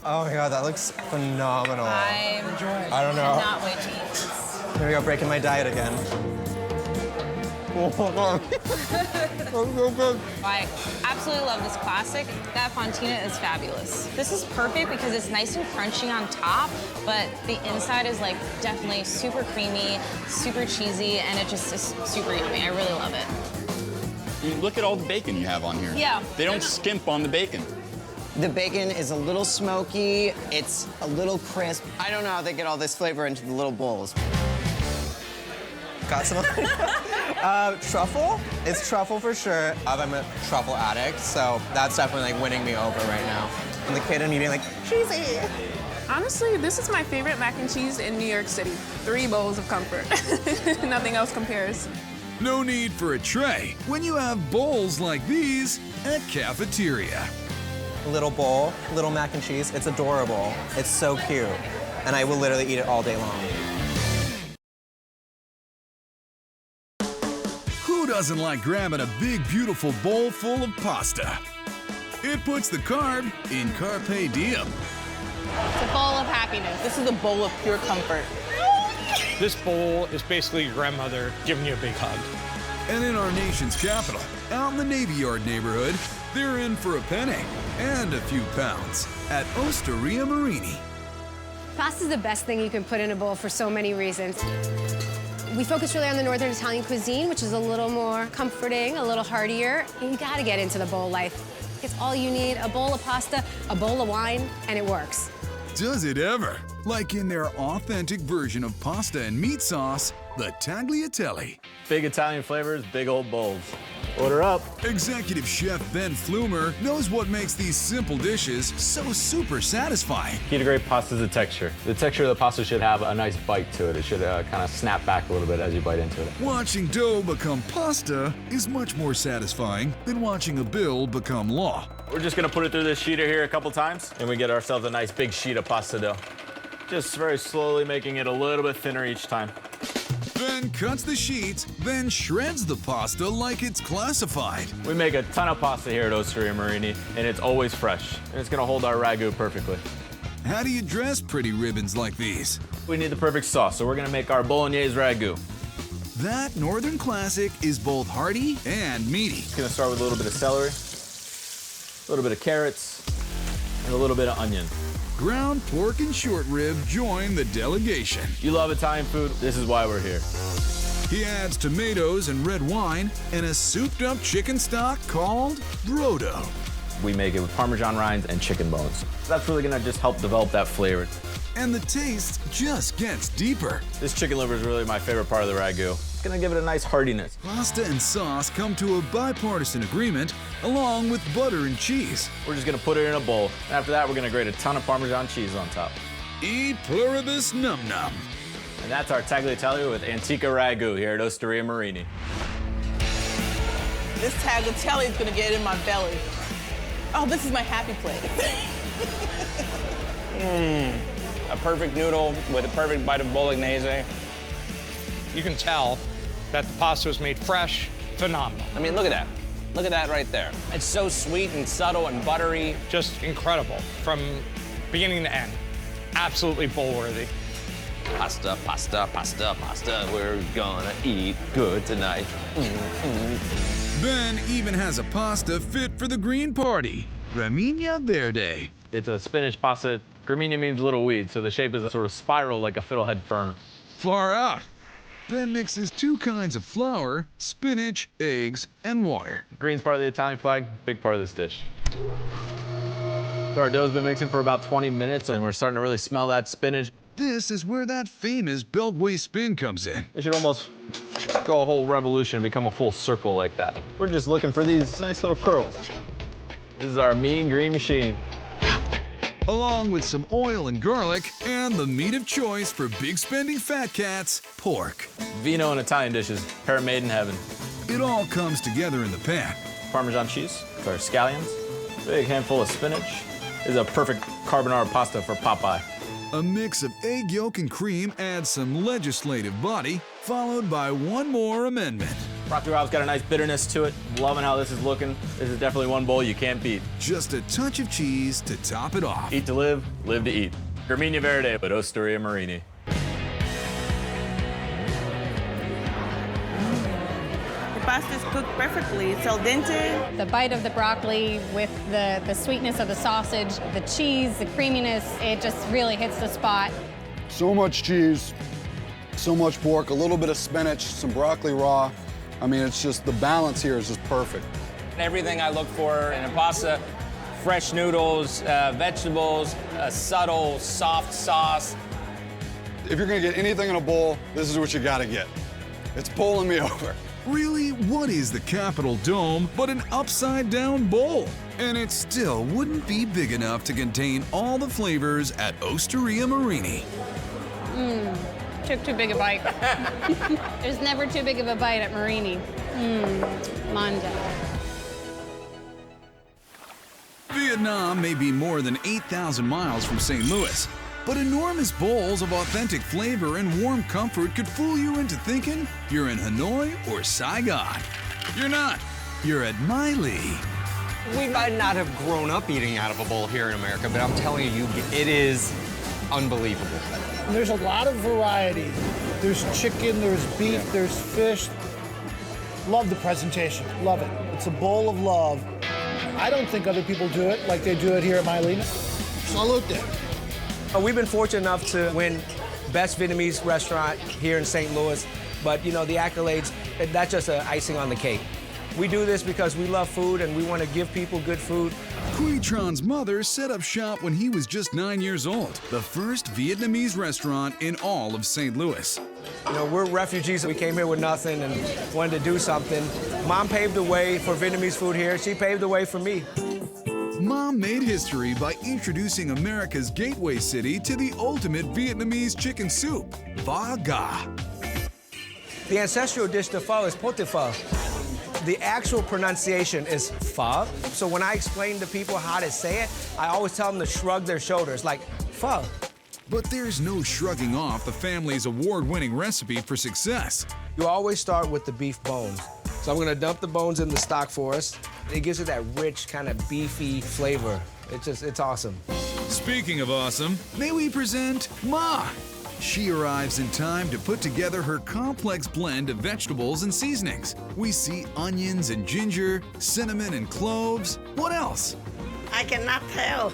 Oh my God, that looks phenomenal. I don't know. cannot wait to eat this. Here we go, breaking my diet again. Oh my God. That's so good. I absolutely love this classic. That fontina is fabulous. This is perfect because it's nice and crunchy on top, but the inside is like definitely super creamy, super cheesy, and it just is super yummy. I really love it. You look at all the bacon you have on here. Yeah. They don't skimp on the bacon. The bacon is a little smoky, it's a little crisp. I don't know how they get all this flavor into the little bowls. Got some truffle? It's truffle for sure. I'm a truffle addict, so that's definitely like winning me over right now. And the kid in me being like, cheesy. Honestly, this is my favorite mac and cheese in New York City. 3 bowls of comfort. Nothing else compares. No need for a tray when you have bowls like these at Cafeteria. Little bowl, little mac and cheese. It's adorable. It's so cute. And I will literally eat it all day long. Who doesn't like grabbing a big, beautiful bowl full of pasta? It puts the carb in carpe diem. It's a bowl of happiness. This is a bowl of pure comfort. This bowl is basically your grandmother giving you a big hug. And in our nation's capital, out in the Navy Yard neighborhood, they're in for a penny and a few pounds at Osteria Marini. Pasta is the best thing you can put in a bowl for so many reasons. We focus really on the Northern Italian cuisine, which is a little more comforting, a little heartier. You gotta get into the bowl life. It's all you need, a bowl of pasta, a bowl of wine, and it works. Does it ever? Like in their authentic version of pasta and meat sauce, the Tagliatelle. Big Italian flavors, big old bowls. Order up. Executive Chef Ben Flumer knows what makes these simple dishes so super satisfying. Key to great pasta is the texture. The texture of the pasta should have a nice bite to it. It should kind of snap back a little bit as you bite into it. Watching dough become pasta is much more satisfying than watching a bill become law. We're just gonna put it through this sheeter here a couple times, and we get ourselves a nice big sheet of pasta dough. Just very slowly making it a little bit thinner each time. Then cuts the sheets, then shreds the pasta like it's classified. We make a ton of pasta here at Osteria Marini, and it's always fresh. And it's gonna hold our ragu perfectly. How do you dress pretty ribbons like these? We need the perfect sauce, so we're gonna make our bolognese ragu. That northern classic is both hearty and meaty. It's gonna start with a little bit of celery, a little bit of carrots, and a little bit of onion. Ground pork and short rib join the delegation. You love Italian food, this is why we're here. He adds tomatoes and red wine and a souped-up chicken stock called brodo. We make it with Parmesan rinds and chicken bones. That's really gonna just help develop that flavor. And the taste just gets deeper. This chicken liver is really my favorite part of the ragu. It's gonna give it a nice heartiness. Pasta and sauce come to a bipartisan agreement, along with butter and cheese. We're just gonna put it in a bowl. After that, we're gonna grate a ton of Parmesan cheese on top. E pluribus num num. And that's our tagliatelle with Antica Ragu here at Osteria Marini. This tagliatelle is gonna get in my belly. Oh, this is my happy place. A perfect noodle with a perfect bite of bolognese. You can tell that the pasta was made fresh, phenomenal. I mean, look at that. Look at that right there. It's so sweet and subtle and buttery. Just incredible from beginning to end. Absolutely bowl-worthy. Pasta, pasta, pasta, pasta. We're gonna eat good tonight. Ben even has a pasta fit for the Green Party, Gramigna Verde. It's a spinach pasta. Gramigna means little weed, so the shape is a sort of spiral like a fiddlehead fern. Far out. Ben mixes 2 kinds of flour, spinach, eggs, and water. Green's part of the Italian flag, big part of this dish. So our dough's been mixing for about 20 minutes, and we're starting to really smell that spinach. This is where that famous beltway spin comes in. It should almost go a whole revolution, become a full circle like that. We're just looking for these nice little curls. This is our mean green machine. Along with some oil and garlic, and the meat of choice for big spending fat cats, pork. Vino and Italian dishes, pair made in heaven. It all comes together in the pan. Parmesan cheese for our scallions, big handful of spinach. This is a perfect carbonara pasta for Popeye. A mix of egg yolk and cream adds some legislative body, followed by one more amendment. Proctoral's got a nice bitterness to it. Loving how this is looking. This is definitely one bowl you can't beat. Just a touch of cheese to top it off. Eat to live to eat. Gramigna Verde at Osteria Marini. The pasta is cooked perfectly. It's al dente. The bite of the broccoli with the sweetness of the sausage, the cheese, the creaminess, it just really hits the spot. So much cheese, so much pork, a little bit of spinach, some broccoli raw. I mean, it's just, the balance here is just perfect. Everything I look for in a pasta, fresh noodles, vegetables, a subtle, soft sauce. If you're gonna get anything in a bowl, this is what you gotta get. It's bowling me over. Really, what is the Capitol Dome but an upside-down bowl? And it still wouldn't be big enough to contain all the flavors at Osteria Marini. Took too big a bite. There's never too big of a bite at Marini. Manda. Vietnam may be more than 8,000 miles from St. Louis, but enormous bowls of authentic flavor and warm comfort could fool you into thinking you're in Hanoi or Saigon. You're not. You're at My Lee. We might not have grown up eating out of a bowl here in America, but I'm telling you, it is unbelievable. There's a lot of variety. There's chicken, there's beef, there's fish. Love the presentation, love it. It's a bowl of love. I don't think other people do it like they do it here at My Lee. Salute them. We've been fortunate enough to win Best Vietnamese Restaurant here in St. Louis, but you know, the accolades, that's just an icing on the cake. We do this because we love food and we want to give people good food. Quy Tron's mother set up shop when he was just 9 years old, the first Vietnamese restaurant in all of St. Louis. You know, we're refugees. We came here with nothing and wanted to do something. Mom paved the way for Vietnamese food here. She paved the way for me. Mom made history by introducing America's gateway city to the ultimate Vietnamese chicken soup, Pho Ga. The ancestral dish to pho is pot de pho. The actual pronunciation is pho. So when I explain to people how to say it, I always tell them to shrug their shoulders, like pho. But there's no shrugging off the family's award-winning recipe for success. You always start with the beef bones. So I'm gonna dump the bones in the stock for us. It gives it that rich, kind of beefy flavor. It's awesome. Speaking of awesome, may we present Ma. She arrives in time to put together her complex blend of vegetables and seasonings. We see onions and ginger, cinnamon and cloves. What else? I cannot tell.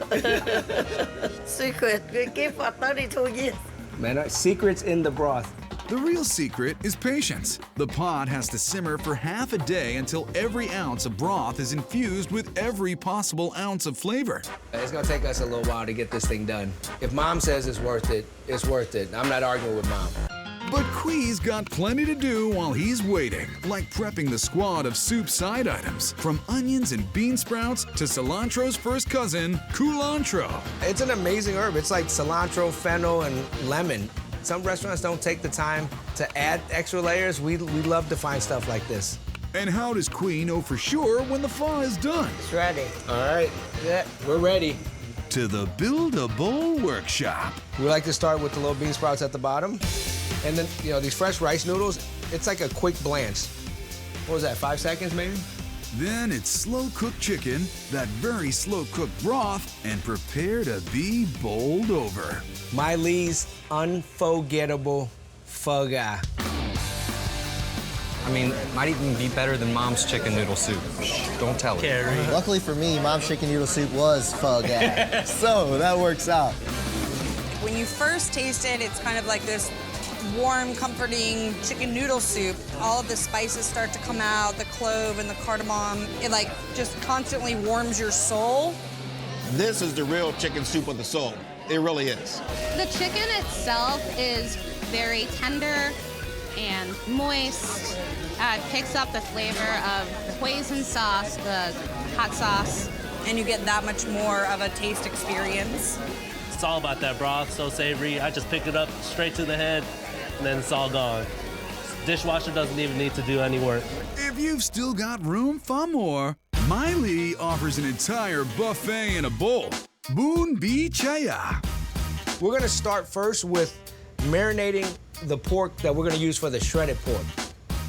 Secret. We keep for 32 years. Man, secrets in the broth. The real secret is patience. The pot has to simmer for half a day until every ounce of broth is infused with every possible ounce of flavor. It's gonna take us a little while to get this thing done. If Mom says it's worth it, it's worth it. I'm not arguing with Mom. But Quee's got plenty to do while he's waiting, like prepping the squad of soup side items, from onions and bean sprouts to cilantro's first cousin, culantro. It's an amazing herb. It's like cilantro, fennel, and lemon. Some restaurants don't take the time to add extra layers. We love to find stuff like this. And how does Quee know for sure when the pho is done? It's ready. All right, yeah, we're ready. To the Build-A-Bowl workshop. We like to start with the little bean sprouts at the bottom. And then, you know, these fresh rice noodles, it's like a quick blanch. What was that, 5 seconds maybe? Then it's slow-cooked chicken, that very slow-cooked broth, and prepare to be bowled over. My Lee's unforgettable pho guy. I mean, might even be better than Mom's chicken noodle soup. Shh, don't tell her. Luckily for me, Mom's chicken noodle soup was pho guy. So that works out. When you first taste it, it's kind of like this warm, comforting chicken noodle soup. All of the spices start to come out, the clove and the cardamom. It like just constantly warms your soul. This is the real chicken soup of the soul. It really is. The chicken itself is very tender and moist. It picks up the flavor of the hoisin sauce, the hot sauce. And you get that much more of a taste experience. It's all about that broth, so savory. I just pick it up straight to the head, and then it's all gone. Dishwasher doesn't even need to do any work. If you've still got room for more, Miley offers an entire buffet in a bowl. Boon Bee Chaya. We're gonna start first with marinating the pork that we're gonna use for the shredded pork.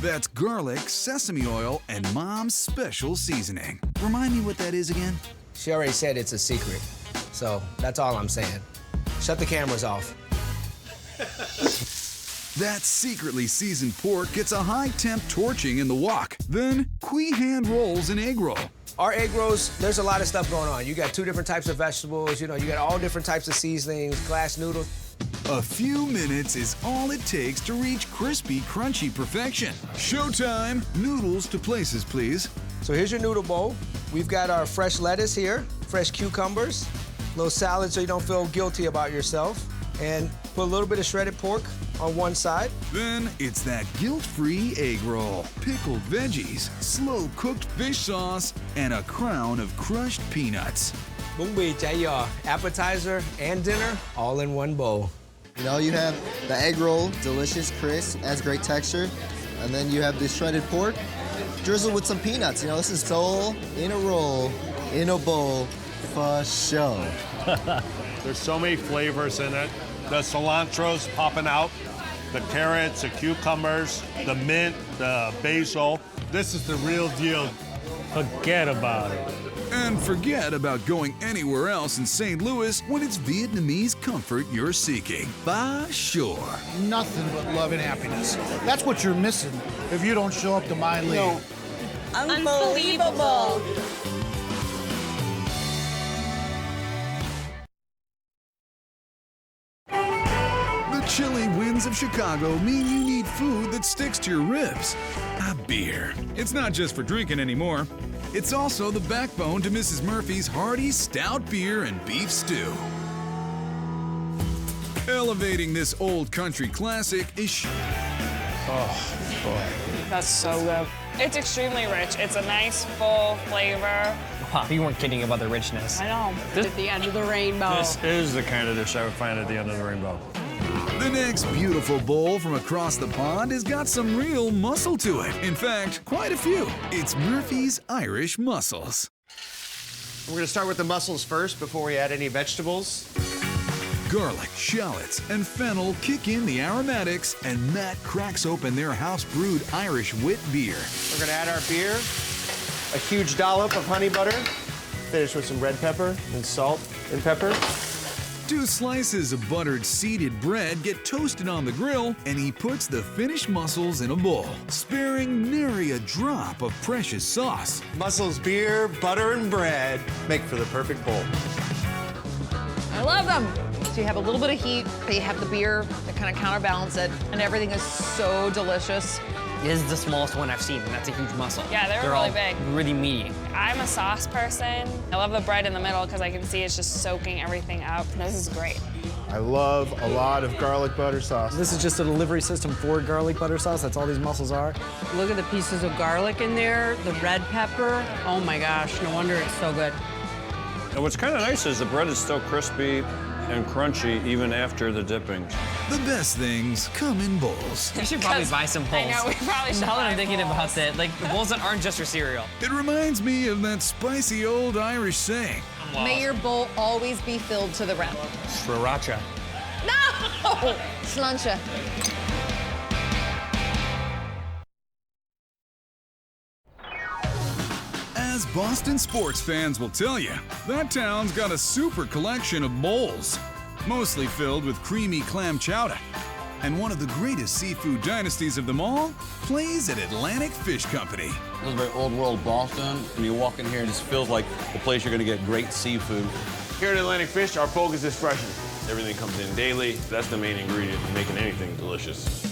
That's garlic, sesame oil, and Mom's special seasoning. Remind me what that is again? She already said it's a secret, so that's all I'm saying. Shut the cameras off. That secretly seasoned pork gets a high-temp torching in the wok. Then, Quee hand rolls an egg roll. Our egg rolls, there's a lot of stuff going on. You got 2 different types of vegetables, you know, you got all different types of seasonings, glass noodles. A few minutes is all it takes to reach crispy, crunchy perfection. Showtime! Noodles to places, please. So here's your noodle bowl. We've got our fresh lettuce here, fresh cucumbers, a little salad so you don't feel guilty about yourself, and put a little bit of shredded pork on one side. Then it's that guilt-free egg roll, pickled veggies, slow-cooked fish sauce, and a crown of crushed peanuts. Bún bì chả giò, appetizer and dinner, all in one bowl. You know, you have the egg roll, delicious, crisp, has great texture. And then you have the shredded pork, drizzled with some peanuts. You know, this is soul in a roll, in a bowl, for sure. There's so many flavors in it. The cilantro's popping out, the carrots, the cucumbers, the mint, the basil. This is the real deal. Forget about it. And forget about going anywhere else in St. Louis when it's Vietnamese comfort you're seeking. Ba sure. Nothing but love and happiness. That's what you're missing if you don't show up to my league. No. Unbelievable. The chilly winds of Chicago mean you need food that sticks to your ribs. A beer. It's not just for drinking anymore. It's also the backbone to Mrs. Murphy's hearty stout beer and beef stew. Elevating this old country classic is Oh, boy. That's so good. It's extremely rich. It's a nice, full flavor. Wow, you weren't kidding about the richness. I know. At the end of the rainbow. This is the kind of dish I would find at the end of the rainbow. The next beautiful bowl from across the pond has got some real muscle to it. In fact, quite a few. It's Murphy's Irish Mussels. We're gonna start with the mussels first before we add any vegetables. Garlic, shallots, and fennel kick in the aromatics, and Matt cracks open their house-brewed Irish wit beer. We're gonna add our beer, a huge dollop of honey butter, finish with some red pepper and salt and pepper. 2 slices of buttered seeded bread get toasted on the grill, and he puts the finished mussels in a bowl, sparing nary a drop of precious sauce. Mussels, beer, butter, and bread make for the perfect bowl. I love them. So you have a little bit of heat, but you have the beer that kind of counterbalance it, and everything is so delicious. This is the smallest one I've seen, and that's a huge mussel. Yeah, they're really all big. Really meaty. I'm a sauce person. I love the bread in the middle because I can see it's just soaking everything up. This is great. I love a lot of garlic butter sauce. This is just a delivery system for garlic butter sauce. That's all these mussels are. Look at the pieces of garlic in there, the red pepper. Oh my gosh, no wonder it's so good. And what's kind of nice is the bread is still crispy and crunchy even after the dipping. The best things come in bowls. We should probably buy some bowls. I know, we probably should Now that buy I'm thinking bowls. about it, like the bowls that aren't just for cereal. It reminds me of that spicy old Irish saying. May your bowl always be filled to the rim. Sriracha. No! Slancha. As Boston sports fans will tell you, that town's got a super collection of bowls, mostly filled with creamy clam chowder. And one of the greatest seafood dynasties of them all plays at Atlantic Fish Company. This is very old world Boston, and you walk in here and it just feels like the place you're gonna get great seafood. Here at Atlantic Fish, our focus is freshness. Everything comes in daily. That's the main ingredient in making anything delicious.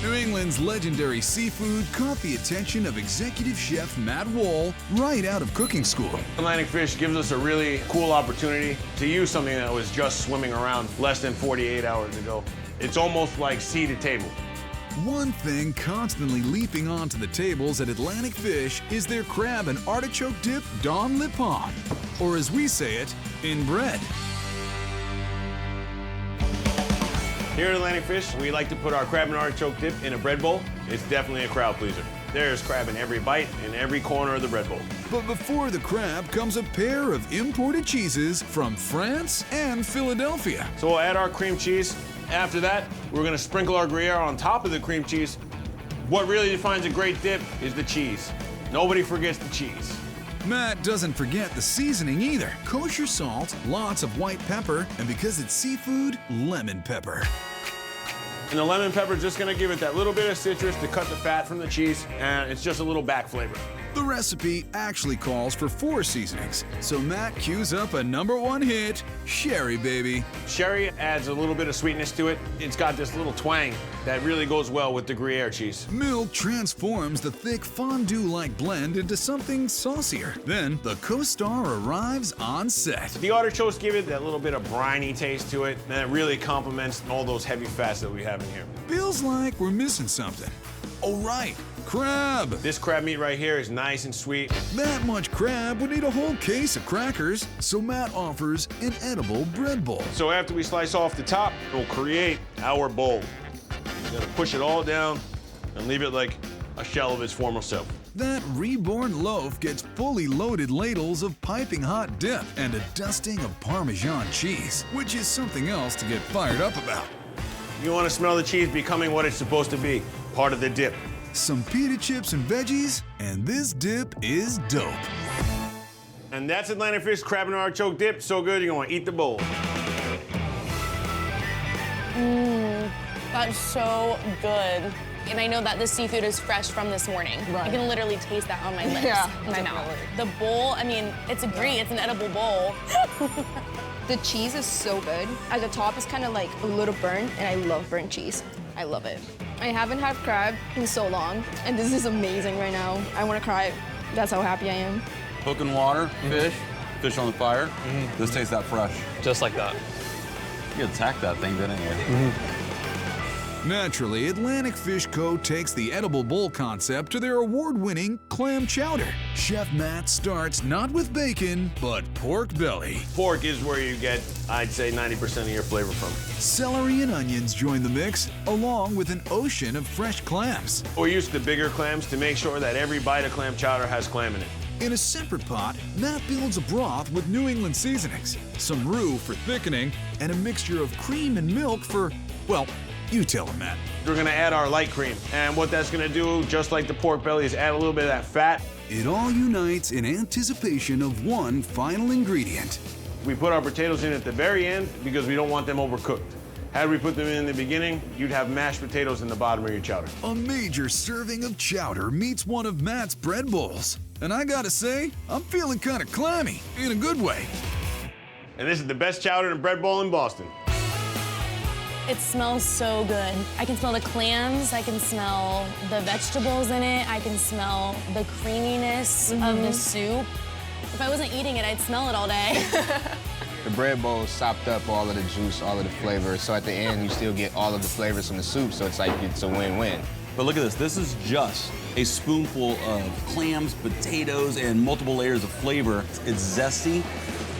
New England's legendary seafood caught the attention of executive chef Matt Wohl right out of cooking school. Atlantic Fish gives us a really cool opportunity to use something that was just swimming around less than 48 hours ago. It's almost like sea to table. One thing constantly leaping onto the tables at Atlantic Fish is their crab and artichoke dip Don Lipon, or as we say it, in bread. Here at Atlantic Fish, we like to put our crab and artichoke dip in a bread bowl. It's definitely a crowd pleaser. There's crab in every bite, in every corner of the bread bowl. But before the crab comes a pair of imported cheeses from France and Philadelphia. So we'll add our cream cheese. After that, we're gonna sprinkle our Gruyere on top of the cream cheese. What really defines a great dip is the cheese. Nobody forgets the cheese. Matt doesn't forget the seasoning either. Kosher salt, lots of white pepper, and because it's seafood, lemon pepper. And the lemon pepper is just gonna give it that little bit of citrus to cut the fat from the cheese, and it's just a little back flavor. The recipe actually calls for 4 seasonings, so Matt cues up a #1 hit, Sherry Baby. Sherry adds a little bit of sweetness to it. It's got this little twang that really goes well with the Gruyere cheese. Milk transforms the thick fondue-like blend into something saucier. Then the co-star arrives on set. The artichokes give it that little bit of briny taste to it, and it really complements all those heavy fats that we have in here. Feels like we're missing something. Oh right, crab. This crab meat right here is nice and sweet. That much crab would need a whole case of crackers, so Matt offers an edible bread bowl. So after we slice off the top, we'll create our bowl. We're gonna push it all down and leave it like a shell of its former self. That reborn loaf gets fully loaded ladles of piping hot dip and a dusting of Parmesan cheese, which is something else to get fired up about. You wanna smell the cheese becoming what it's supposed to be, part of the dip. Some pita chips and veggies, and this dip is dope. And that's Atlantic Fish crab and artichoke dip. So good, you're gonna wanna eat the bowl. That's so good. And I know that this seafood is fresh from this morning. Right. I can literally taste that on my lips, Yeah, my mouth. definitely. The bowl, I mean, it's a great, it's an edible bowl. The cheese is so good. At the top, it's kind of like a little burnt, and I love burnt cheese. I love it. I haven't had crab in so long, and this is amazing right now. I want to cry. That's how happy I am. Cooking water, fish on the fire. This tastes that fresh. Just like that. You attacked that thing, didn't you? Naturally, Atlantic Fish Co. takes the edible bowl concept to their award-winning clam chowder. Chef Matt starts not with bacon, but pork belly. Pork is where you get, I'd say, 90% of your flavor from. Celery and onions join the mix, along with an ocean of fresh clams. We use the bigger clams to make sure that every bite of clam chowder has clam in it. In a separate pot, Matt builds a broth with New England seasonings, some roux for thickening, and a mixture of cream and milk for, well, you tell him, Matt. We're gonna add our light cream. And what that's gonna do, just like the pork belly, is add a little bit of that fat. It all unites in anticipation of one final ingredient, We put our potatoes in at the very end because we don't want them overcooked. Had we put them in the beginning, you'd have mashed potatoes in the bottom of your chowder. A major serving of chowder meets one of Matt's bread bowls. And I gotta say, I'm feeling kind of clammy, in a good way. And this is the best chowder and bread bowl in Boston. It smells so good. I can smell the clams, I can smell the vegetables in it, I can smell the creaminess of the soup. If I wasn't eating it, I'd smell it all day. The bread bowl sopped up all of the juice, all of the flavor, so at the end you still get all of the flavors from the soup, so it's like it's a win-win. But look at this. This is just a spoonful of clams, potatoes, and multiple layers of flavor. It's zesty,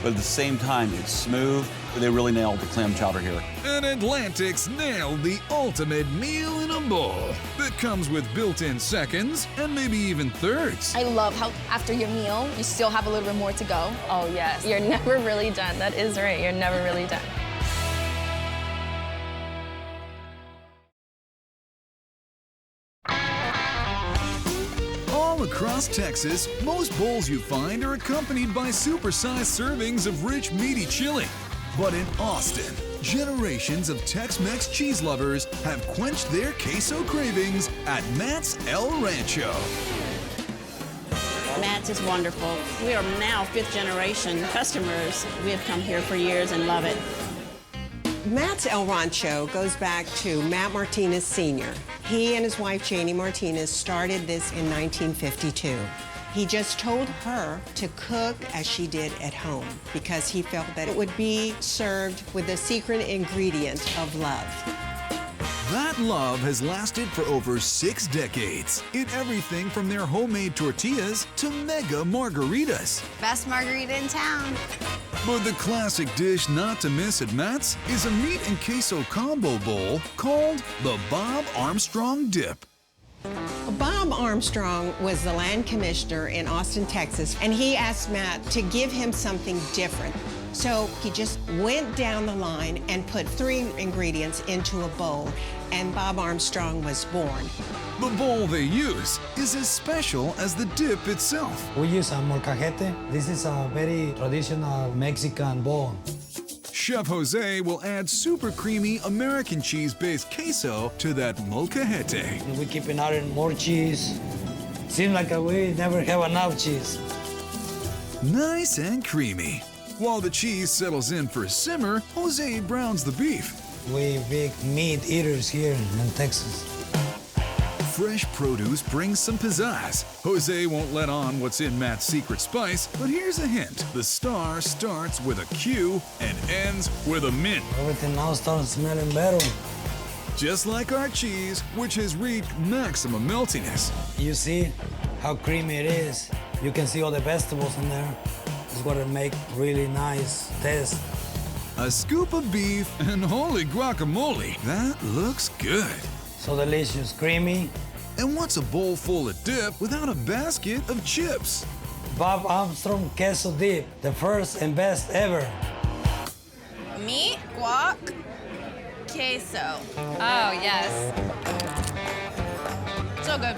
but at the same time, it's smooth. They really nailed the clam chowder here. And Atlantic's nailed the ultimate meal in a bowl that comes with built-in seconds and maybe even thirds. I love how after your meal, you still have a little bit more to go. Oh yes, you're never really done. That is right, you're never really done. All across Texas, most bowls you find are accompanied by supersized servings of rich, meaty chili. But in Austin, generations of Tex-Mex cheese lovers have quenched their queso cravings at Matt's El Rancho. Matt's is wonderful. We are now fifth-generation customers. We have come here for years and love it. Matt's El Rancho goes back to Matt Martinez Sr. He and his wife, Janie Martinez, started this in 1952. He just told her to cook as she did at home because he felt that it would be served with the secret ingredient of love. That love has lasted for over 6 decades in everything from their homemade tortillas to mega margaritas. Best margarita in town. But the classic dish not to miss at Matt's is a meat and queso combo bowl called the Bob Armstrong Dip. Bob Armstrong was the land commissioner in Austin, Texas, and he asked Matt to give him something different. So he just went down the line and put 3 ingredients into a bowl, and Bob Armstrong was born. The bowl they use is as special as the dip itself. We use a molcajete. This is a very traditional Mexican bowl. Chef Jose will add super creamy American cheese-based queso to that molcajete. We keep adding more cheese. Seems like we never have enough cheese. Nice and creamy. While the cheese settles in for a simmer, Jose browns the beef. We big meat eaters here in Texas. Fresh produce brings some pizzazz. Jose won't let on what's in Matt's secret spice, but here's a hint. The star starts with a Q and ends with a mint. Everything now starts smelling better. Just like our cheese, which has reached maximum meltiness. You see how creamy it is. You can see all the vegetables in there. It's going to make really nice taste. A scoop of beef and holy guacamole. That looks good. So delicious, creamy. And what's a bowl full of dip without a basket of chips? Bob Armstrong queso dip, the first and best ever. Meat, guac, queso. Oh, yes. So good.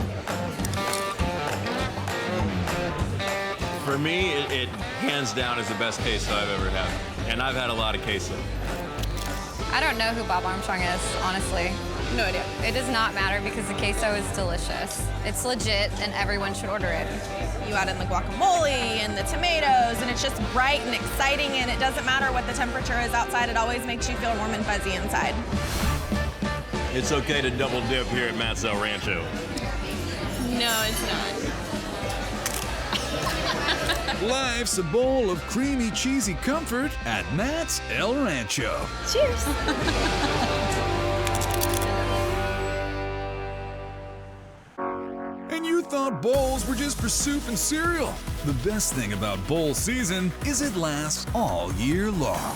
For me, it hands down is the best queso I've ever had. And I've had a lot of queso. I don't know who Bob Armstrong is, honestly. No idea. It does not matter because the queso is delicious. It's legit and everyone should order it. You add in the guacamole and the tomatoes and it's just bright and exciting and it doesn't matter what the temperature is outside, it always makes you feel warm and fuzzy inside. It's okay to double dip here at Matt's El Rancho. No, it's not. Life's a bowl of creamy, cheesy comfort at Matt's El Rancho. Cheers. And you thought bowls were just for soup and cereal. The best thing about bowl season is it lasts all year long.